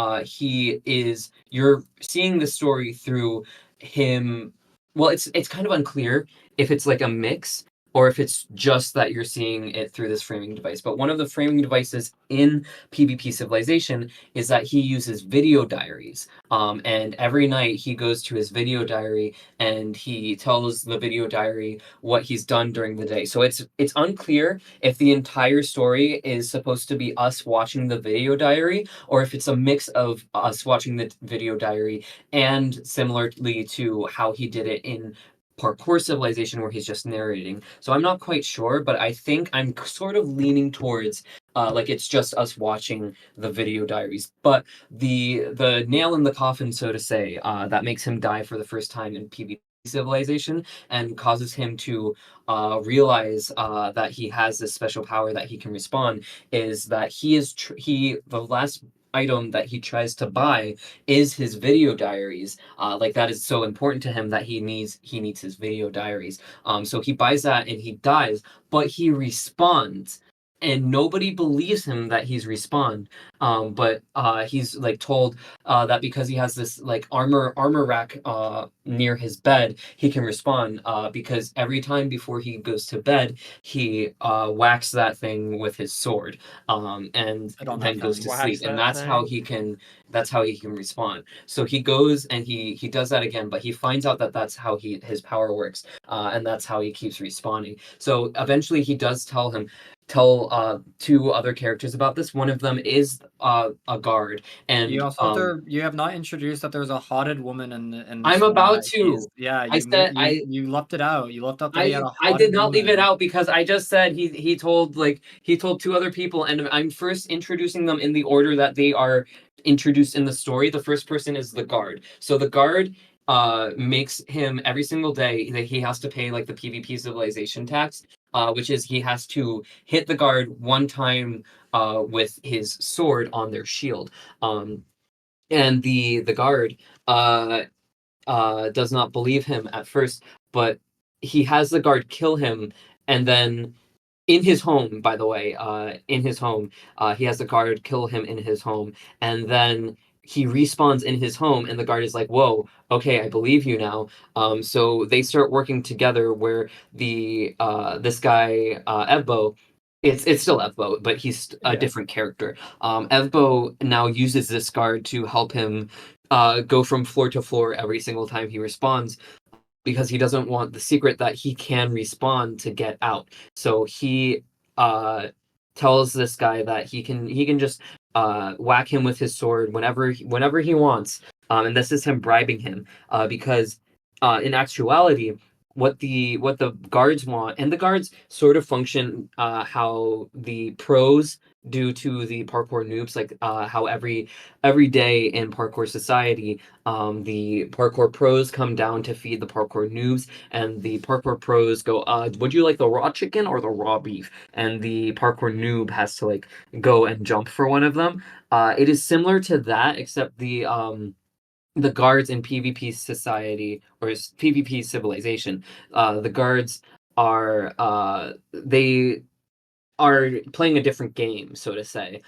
you're seeing the story through him. Well, it's kind of unclear if it's like a mix or if it's just that you're seeing it through this framing device. But one of the framing devices in PvP Civilization is that he uses video diaries. And every night he goes to his video diary and he tells the video diary what he's done during the day. So it's unclear if the entire story is supposed to be us watching the video diary or if it's a mix of us watching the video diary and similarly to how he did it in Parkour Civilization where he's just narrating. So I'm not quite sure, but I think I'm sort of leaning towards like it's just us watching the video diaries. But the nail in the coffin, so to say, that makes him die for the first time in PvP Civilization and causes him to realize that he has this special power that he can respawn is that the last item that he tries to buy is his video diaries. Like that is so important to him that he needs his video diaries. So he buys that and he dies, but he respawns and nobody believes him that he's respawned. But he's like told that because he has this like armor rack near his bed, he can respawn. Because every time before he goes to bed, he whacks that thing with his sword, and I don't then have goes any. to Whacks sleep, and that that's how thing. he can. That's how he can respawn. So he goes and he does that again, but he finds out that that's how his power works, and that's how he keeps respawning. So eventually, he does tell two other characters about this. One of them is a guard, You and also have to. You have not introduced that there's a haunted woman in this I'm one about that he's. to. Yeah, I said you left it out. You left out that he had a I did haunted not leave it woman. out because I just said he told two other people, and I'm first introducing them in the order that they are introduced in the story. The first person is the guard. So the guard makes him every single day that he has to pay like the PvP civilization tax, which is he has to hit the guard one time with his sword on their shield. And the guard uh does not believe him at first, but he has the guard kill him, and then in his home, by the way, in his home, he has the guard kill him in his home, and then he respawns in his home, and the guard is like, "Whoa, okay, I believe you now." So they start working together, where the this guy Evbo. It's still Evbo, but he's a Yeah. different character. Evbo now uses this guard to help him go from floor to floor every single time he respawns, because he doesn't want the secret that he can respawn to get out. So he uh, tells this guy that he can just whack him with his sword whenever he wants. And this is him bribing him, because in actuality, what the guards want, and the guards sort of function how the pros do to the parkour noobs, like how every day in parkour society, the parkour pros come down to feed the parkour noobs, and the parkour pros go, would you like the raw chicken or the raw beef? And the parkour noob has to like go and jump for one of them. It is similar to that, except the guards in PvP society, or PvP civilization, the guards they are playing a different game, so to say,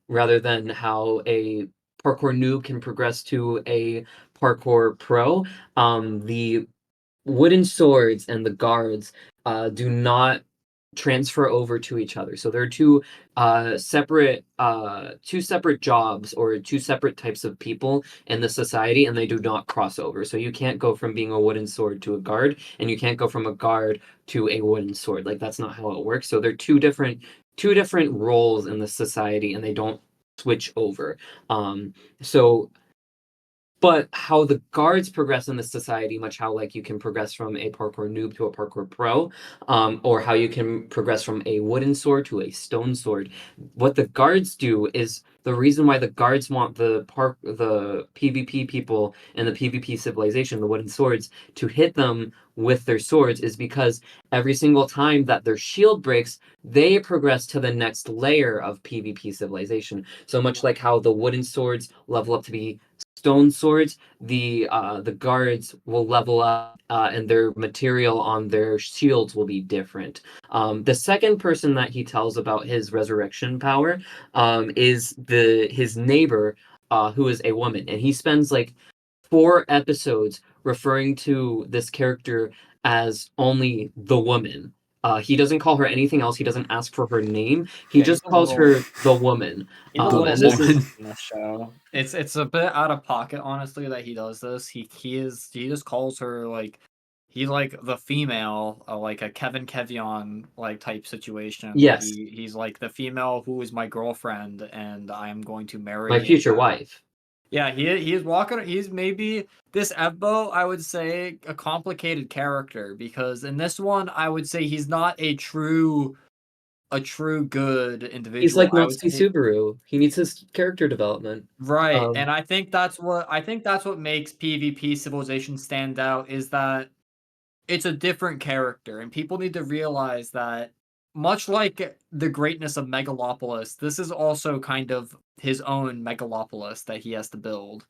rather than how a parkour noob can progress to a parkour pro. The wooden swords and the guards do not transfer over to each other. So there are two separate jobs, or two separate types of people in the society, and they do not cross over. So you can't go from being a wooden sword to a guard, and you can't go from a guard to a wooden sword. Like, that's not how it works. So they're two different roles in the society, and they don't switch over. So but how the guards progress in this society, much how like you can progress from a parkour noob to a parkour pro, or how you can progress from a wooden sword to a stone sword. What the guards do is the reason why the guards want the PvP people in the PvP civilization, the wooden swords, to hit them with their swords, is because every single time that their shield breaks, they progress to the next layer of PvP civilization. So much like how the wooden swords level up to be stone swords, the guards will level up, and their material on their shields will be different. The second person that he tells about his resurrection power is his neighbor, who is a woman, and he spends like 4 episodes referring to this character as only the woman. He doesn't call her anything else. He doesn't ask for her name. He Yeah, just calls her the woman. he's a little And this is sexist in this show. It's a bit out of pocket, honestly, that he does this. He just calls her like he's like the female, like a Kevin Kevion like type situation. yes, He's like the female who is my girlfriend, and I am going to my marry and future wife. yeah, he's walking. He's maybe this Evbo, I would say, a complicated character, because in this one, I would say he's not a true good He's individual. like I would Natsuki say Subaru. He needs his character development. right, Um, and I think that's what makes PvP Civilization stand out, is that it's a different character, and people need to realize that much like the greatness of Megalopolis, this is also kind of his own Megalopolis that he has to build. Um,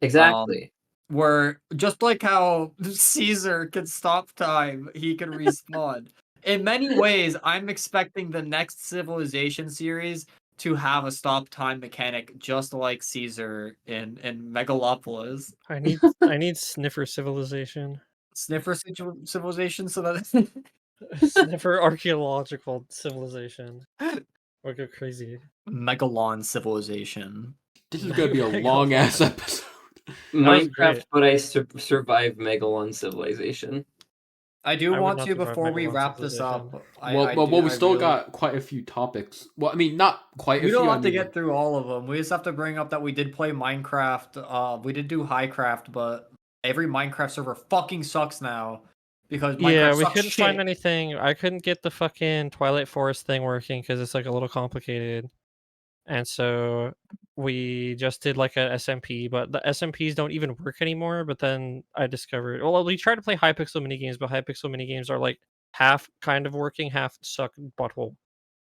exactly. where just like how Caesar can stop time, he can respawn. In many ways, I'm expecting the next Civilization series to have a stop time mechanic just like Caesar in Megalopolis. I need Sniffer Civilization. Sniffer Civilization so that Sniffer Archaeological Civilization. We'll go crazy. Megalon Civilization. This is gonna be a long ass episode. was Minecraft, great. but I survived Megalon Civilization. I do I would want not to survive before we Megalon wrap this Civilization. up. Well, we still really- got quite a few topics. Well, I mean, not quite a We few. don't I have to mean, get through all of them. We just have to bring up that we did play Minecraft. We did do Highcraft, but every Minecraft server fucking sucks now because Minecraft Yeah, we sucks couldn't shit. find anything. I couldn't get the fucking Twilight Forest thing working because it's like a little complicated. And so we just did like a SMP, but the SMPs don't even work anymore. But then I discovered, well, we tried to play Hypixel minigames, but Hypixel minigames are like half kind of working, half suck butthole.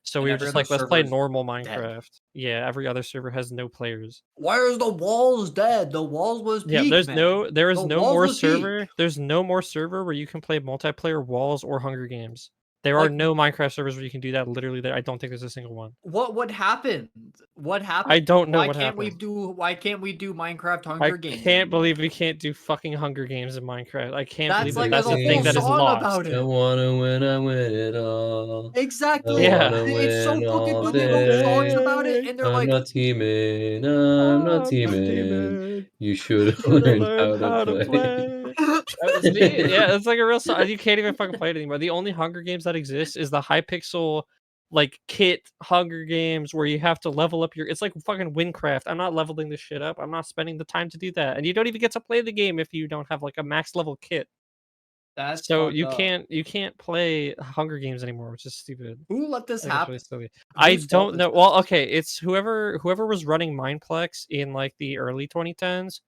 So And we were every just other like, let's play server's normal dead. Minecraft. Yeah, every other server has no players. Why is the walls dead? The walls was peak, Yeah, there is man. no The walls more was peak. server. There's no more server where you can play multiplayer walls or Hunger Games. There are Like- no Minecraft servers where you can do that. Literally, there. I don't think there's a single one. What happened? What happened? I don't know Why what can't happened. Why can't we do Minecraft I Hunger Games? can't anymore? believe we can't do fucking Hunger Games in Minecraft. I can't That's believe like that that's there's a a thing whole that is song lost. about I it. wanna win it all. Exactly. Yeah. It's so win fucking all good. They wrote songs day. about it, and they're I'm like, not teaming. I'm not teaming. You should Should've learn learned how to play. See, yeah, it's like a real song. You can't even fucking play it anymore. The only Hunger Games that exist is the Hypixel like kit Hunger Games where you have to level up your. It's like fucking Winecraft. I'm not leveling this shit up. I'm not spending the time to do that, and you don't even get to play the game if you don't have like a max level kit. that's So fucked you up. can't play Hunger Games anymore, which is stupid. Who let this I think it's happen? really silly. Whose I fault don't is know. Well, this? okay, it's whoever was running Mineplex in like the early 2010s.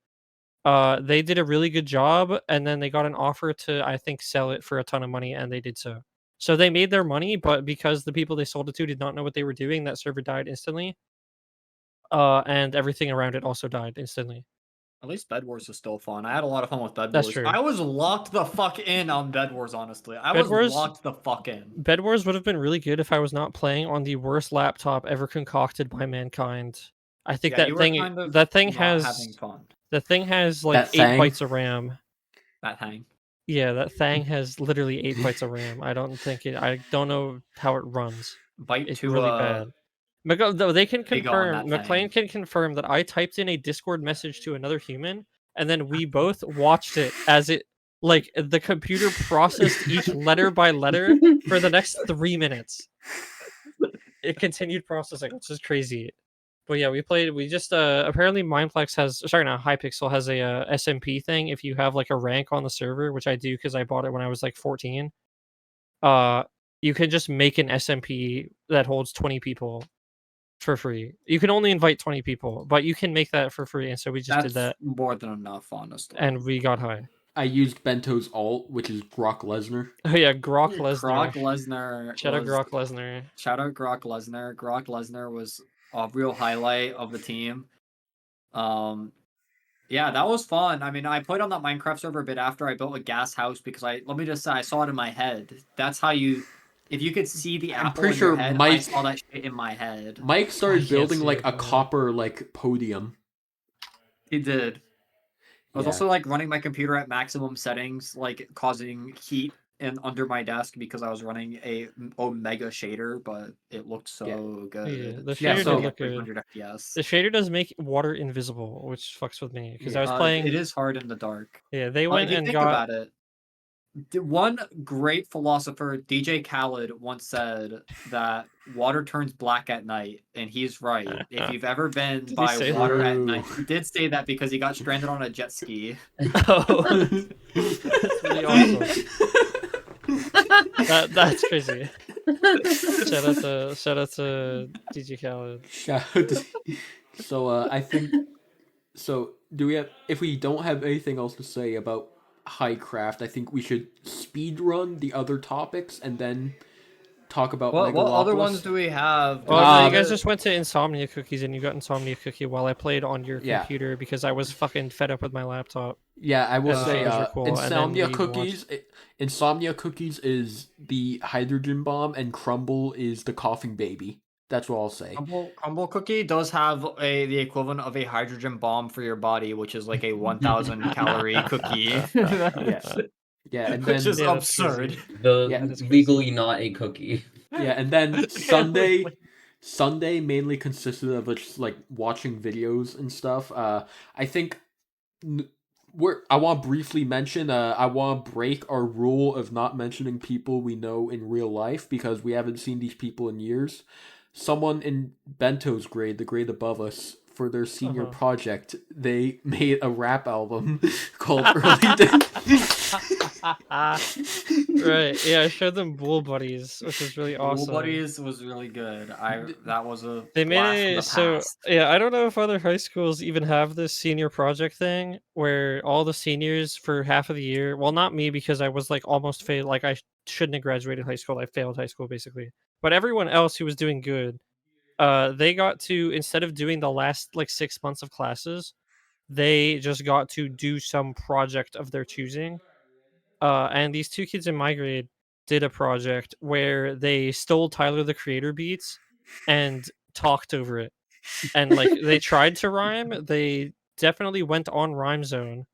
They did a really good job, and then they got an offer to, I think, sell it for a ton of money, and they did so. So they made their money, but because the people they sold it to did not know what they were doing, that server died instantly. And everything around it also died instantly. At least Bed Wars is still fun. I had a lot of fun with Bed That's Wars. true. I was locked the fuck in on Bed Wars, honestly. I Bed was Wars- locked the fuck in. Bed Wars would have been really good if I was not playing on the worst laptop ever concocted by mankind. I think Yeah, you were kind of that thing not has having fun. like That 8 thing? bytes of RAM. That hang. Yeah, that thing has literally 8 bytes of RAM. I don't know how it runs. Bite It's to really bad. Though they can big on confirm, that McLean can confirm that I typed in a Discord message to another human, and then we both watched it as it, like, the computer processed each letter by letter for the next 3 minutes. It continued processing, which is crazy. But yeah, we just apparently Hypixel has a SMP thing. If you have like a rank on the server, which I do because I bought it when I was like 14, you can just make an SMP that holds 20 people for free. You can only invite 20 people, but you can make that for free, and so we just did that, more than enough, honestly. and we got high. I used Bento's alt, which is Brock Lesnar. Oh yeah, Grok Lesnar. Grok Lesnar. Shout out was- Grok Lesnar. Shout out Grok Lesnar. Grok Lesnar was a real highlight of the team. Yeah, that was fun. I mean, I played on that Minecraft server a bit after I built a gas house because let me just say I saw it in my head. That's how if you could see the I'm apple pretty in sure your head, I Mike- saw that shit in my head. Mike I started can't building see like it, a man. copper like podium. He did. I was Yeah. also like running my computer at maximum settings, like causing heat under my desk because I was running a Omega shader, but it looked so good. Yeah, the Yeah, shader so- did look good. 300 FPS. The shader does make water invisible, which fucks with me because I was Uh, playing. It is hard in the dark. Yeah, they If went you and think got. about it, one great philosopher, DJ Khaled, once said that water turns black at night, and he's right. If you've ever been Did he by say water that? at night, he did say that because he got stranded on a jet ski. Oh, that's really awesome. That's crazy. Shout out to DJ Khaled. Shout out to- So I think so. Do we have? If we don't have anything else to say about Highcraft, I think we should speed run the other topics and then talk about What other Megalopolis. ones do we have? Oh, Ah, no, you guys just went to Insomnia Cookies and you got Insomnia Cookie while I played on your Yeah. computer because I was fucking fed up with my laptop. Yeah, I will And the say shakers were cool, and then Insomnia we Cookies. Insomnia Cookies is the hydrogen bomb, and Crumble is the coughing baby. That's what I'll say. Crumble cookie does have the equivalent of a hydrogen bomb for your body, which is like a 1,000 calorie cookie. Yeah, yeah, and Which then is Yeah, that's absurd. crazy. The Yeah. That is crazy. legally not a cookie. yeah, and then Yeah, Sunday. like- Sunday mainly consisted of just like watching videos and stuff. I think I want to briefly mention. I want to break our rule of not mentioning people we know in real life because we haven't seen these people in years. Someone in Bento's grade, the grade above us, for their senior project, they made a rap album called Early Days. Right. Yeah, I showed them Bool Buddies, which was really Cool awesome. Buddies was really good. That was a They blast from made the it so past. yeah, I don't know if other high schools even have this senior project thing where all the seniors for half of the year, well not me because I was like almost failed, like I shouldn't have graduated high school. I failed high school basically. But everyone else who was doing good, they got to, instead of doing the last like 6 months of classes, they just got to do some project of their choosing. And these two kids in my grade did a project where they stole Tyler the Creator beats and talked over it. And like they tried to rhyme, they definitely went on Rhyme Zone.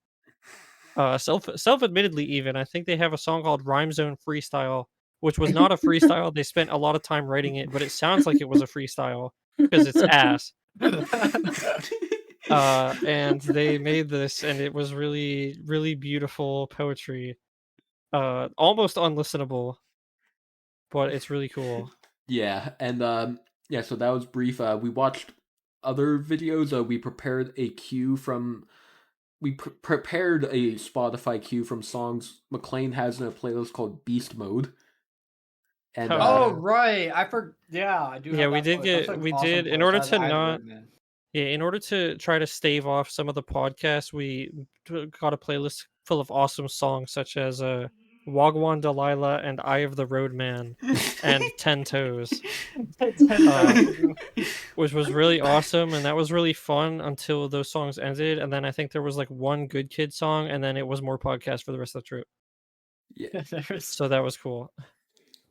Self admittedly, even I think they have a song called Rhyme Zone Freestyle, which was not a freestyle. They spent a lot of time writing it, but it sounds like it was a freestyle because it's ass. And they made this, and it was really, really beautiful poetry. Almost unlistenable, but it's really cool. Yeah, and yeah, so that was brief. We watched other videos. We prepared a cue from. We prepared a Spotify cue from songs McLean has in a playlist called Beast Mode. And Oh right, yeah, I do. Yeah, have we that did playlist. get That's an we awesome did in playlist. order That's to Ivy not Road, man. yeah, in order to try to stave off some of the podcasts, we got a playlist full of awesome songs such as Wagwan Delilah and Eye of the Roadman and 10 Toes, which was really awesome, and that was really fun until those songs ended, and then I think there was like one Good Kid song, and then it was more podcasts for the rest of the trip. yeah, So that was cool.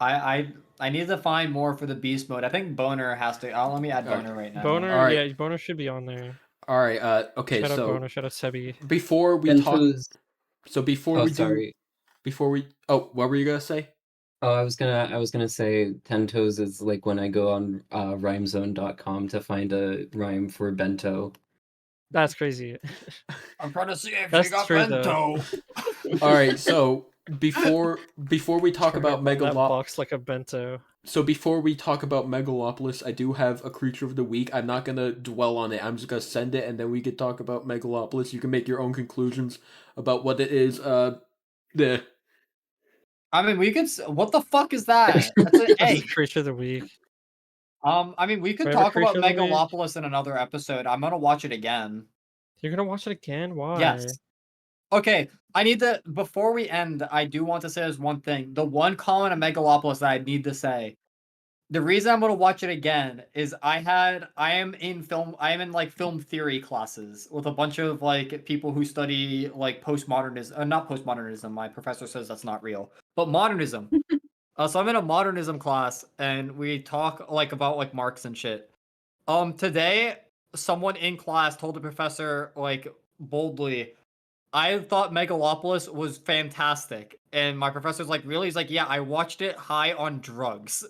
I need to find more for the beast mode. I think Boner has to. Let me add Boner right now. Boner, All right. yeah, Boner should be on there. all right. Okay, Shout out so Boner, shout out Sebi. before we talk, Bento's. so before Oh, we do, sorry. what were you gonna say? Oh, I was gonna say 10 toes is like when I go on rhymezone.com to find a rhyme for bento. That's crazy. I'm trying to see if That's you got true, though. bento. All right, so before we talk Turn about up on that Megalop, box like a bento. so before we talk about Megalopolis, I do have a creature of the week. I'm not gonna dwell on it. I'm just gonna send it, and then we can talk about Megalopolis. You can make your own conclusions about what it is. The I mean, we could. What the fuck is that? That's an That's egg. creature of the week. I mean, we could Whatever talk about creature of the week. Megalopolis in another episode. I'm gonna watch it again. You're gonna watch it again? Why? Yes. Okay, I need to. Before we end, I do want to say there's one thing. The one comment on Megalopolis that I need to say. The reason I'm gonna watch it again is I am in like film theory classes with a bunch of like people who study like postmodernism, not postmodernism. My professor says that's not real, but modernism. So I'm in a modernism class and we talk like about like Marx and shit. Today someone in class told the professor like boldly, I thought Megalopolis was fantastic. And my professor's like, really? He's like, yeah, I watched it high on drugs.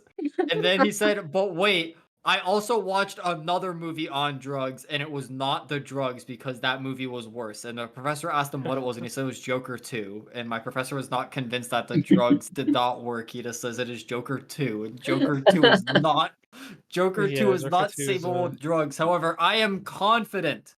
And then he said, but wait, I also watched another movie on drugs, and it was not the drugs because that movie was worse. And the professor asked him what it was, and he said it was Joker 2. And my professor was not convinced that the drugs did not work. He just says it is Joker 2. And Joker 2 is not Joker 2 Yeah, is Joker not 2 is, savable with drugs. However, I am confident.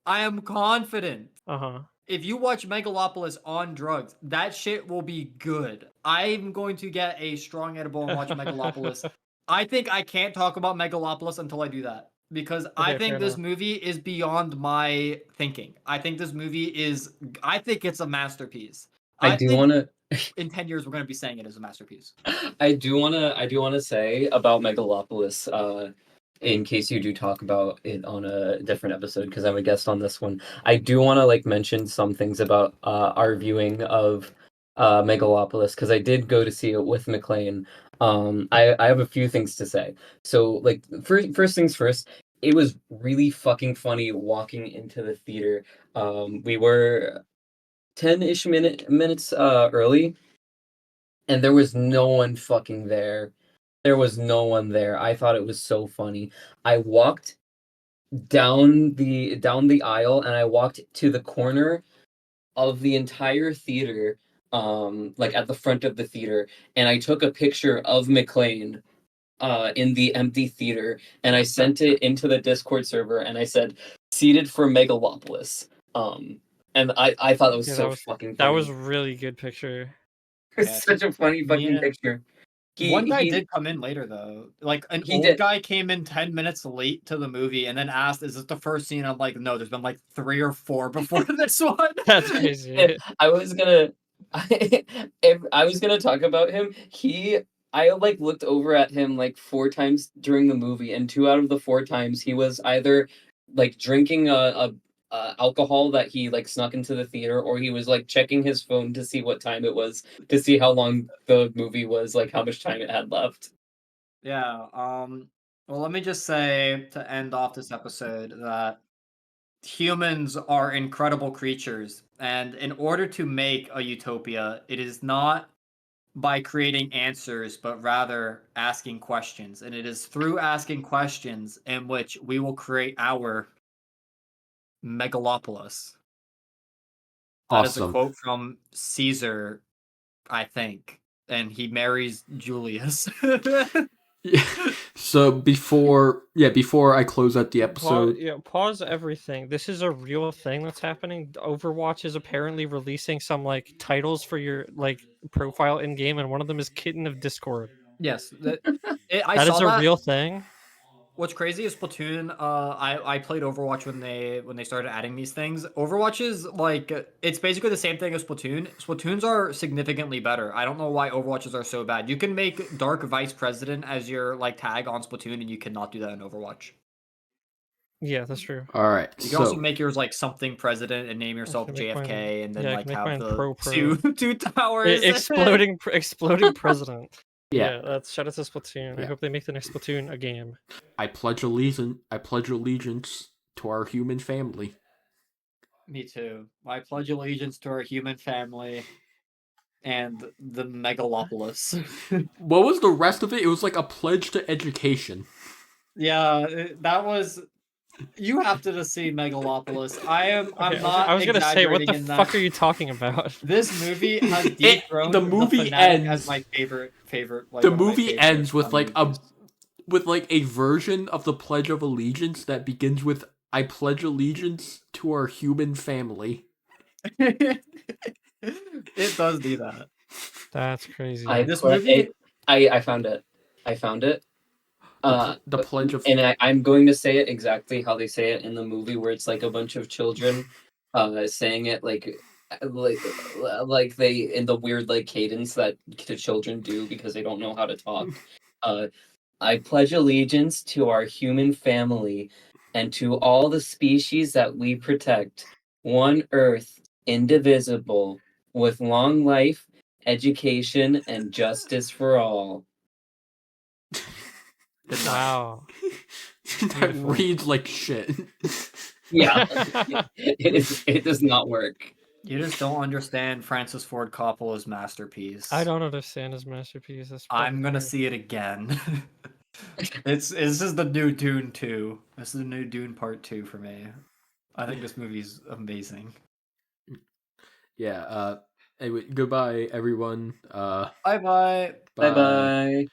Uh-huh. If you watch Megalopolis on drugs, that shit will be good. I'm going to get a strong edible and watch Megalopolis. I think I can't talk about Megalopolis until I do that. Because I Okay, think fair this enough. movie is beyond my thinking. I think this movie I think it's a masterpiece. I do think wanna in 10 years we're gonna be saying it is a masterpiece. I do wanna say about Megalopolis, in case you do talk about it on a different episode, because I'm a guest on this one. I do want to like mention some things about our viewing of Megalopolis, because I did go to see it with McLean. I have a few things to say. So like first things first, it was really fucking funny walking into the theater. We were 10-ish minutes early, and there was no one fucking there. There was no one there. I thought it was so funny. I walked down the aisle, and I walked to the corner of the entire theater, like at the front of the theater, and I took a picture of McLean in the empty theater, and I sent it into the Discord server, and I said, "Seated for Megalopolis." And I thought it was Yeah, so fucking that funny. was a really good picture. Yeah. Such a funny fucking Yeah. picture. One guy He did come in later though. Like an he old did. guy came in 10 minutes late to the movie and then asked, "Is this the first scene?" I'm like, "No, there's been like 3 or 4 before this one." That's crazy. I was gonna if I was gonna talk about him. I like looked over at him like 4 times during the movie, and 2 out of the 4 times he was either like drinking a alcohol that he like snuck into the theater, or he was like checking his phone to see what time it was, to see how long the movie was, like how much time it had left. Yeah, well, let me just say to end off this episode that humans are incredible creatures, and in order to make a utopia, it is not by creating answers, but rather asking questions. And it is through asking questions in which we will create our megalopolis. That is a Awesome. quote from Caesar, I think, and he marries Julius. Yeah. So before I close out the episode, Pause everything. This is a real thing that's happening. Overwatch is apparently releasing some like titles for your like profile in game, and one of them is Kitten of Discord. Yes, I That saw is a that. real thing. What's crazy is Splatoon. I played Overwatch when they started adding these things. Overwatch is like it's basically the same thing as Splatoon. Splatoons are significantly better. I don't know why Overwatches are so bad. You can make Dark Vice President as your like tag on Splatoon, and you cannot do that in Overwatch. Yeah, that's true. all right. You can also So make yours like something president and name yourself can make JFK, mine- and then yeah, I like can make have mine the pro. two towers. Exploding president. yeah, That's shout out to Splatoon. I Yeah. hope they make the next Splatoon a game. I pledge allegiance to our human family. Me too. I pledge allegiance to our human family and the megalopolis. What was the rest of it? It was like a pledge to education. Yeah, that was. You have to just see Megalopolis. I'm Okay, not I was gonna say, what exaggerating the in fuck that. are you talking about? This movie has dethroned the the movie Fanatic ends- as my favorite. Like, The one of my movie favorite ends with like movies. a version of the Pledge of Allegiance that begins with "I pledge allegiance to our human family." It does do that. That's crazy. This movie. I found it. I found it. The pledge of And I'm going to say it exactly how they say it in the movie, where it's like a bunch of children saying it like they in the weird like cadence that the children do because they don't know how to talk. I pledge allegiance to our human family and to all the species that we protect, one earth, indivisible, with long life, education, and justice for all. Wow. that Beautiful. reads like shit. Yeah, it does not work. You just don't understand Francis Ford Coppola's masterpiece. I don't understand his masterpiece. I'm gonna see it again. This is the new Dune 2. This is the new Dune Part 2 for me. I think this movie's amazing. Yeah. Anyway, goodbye, everyone. Bye bye. Bye bye.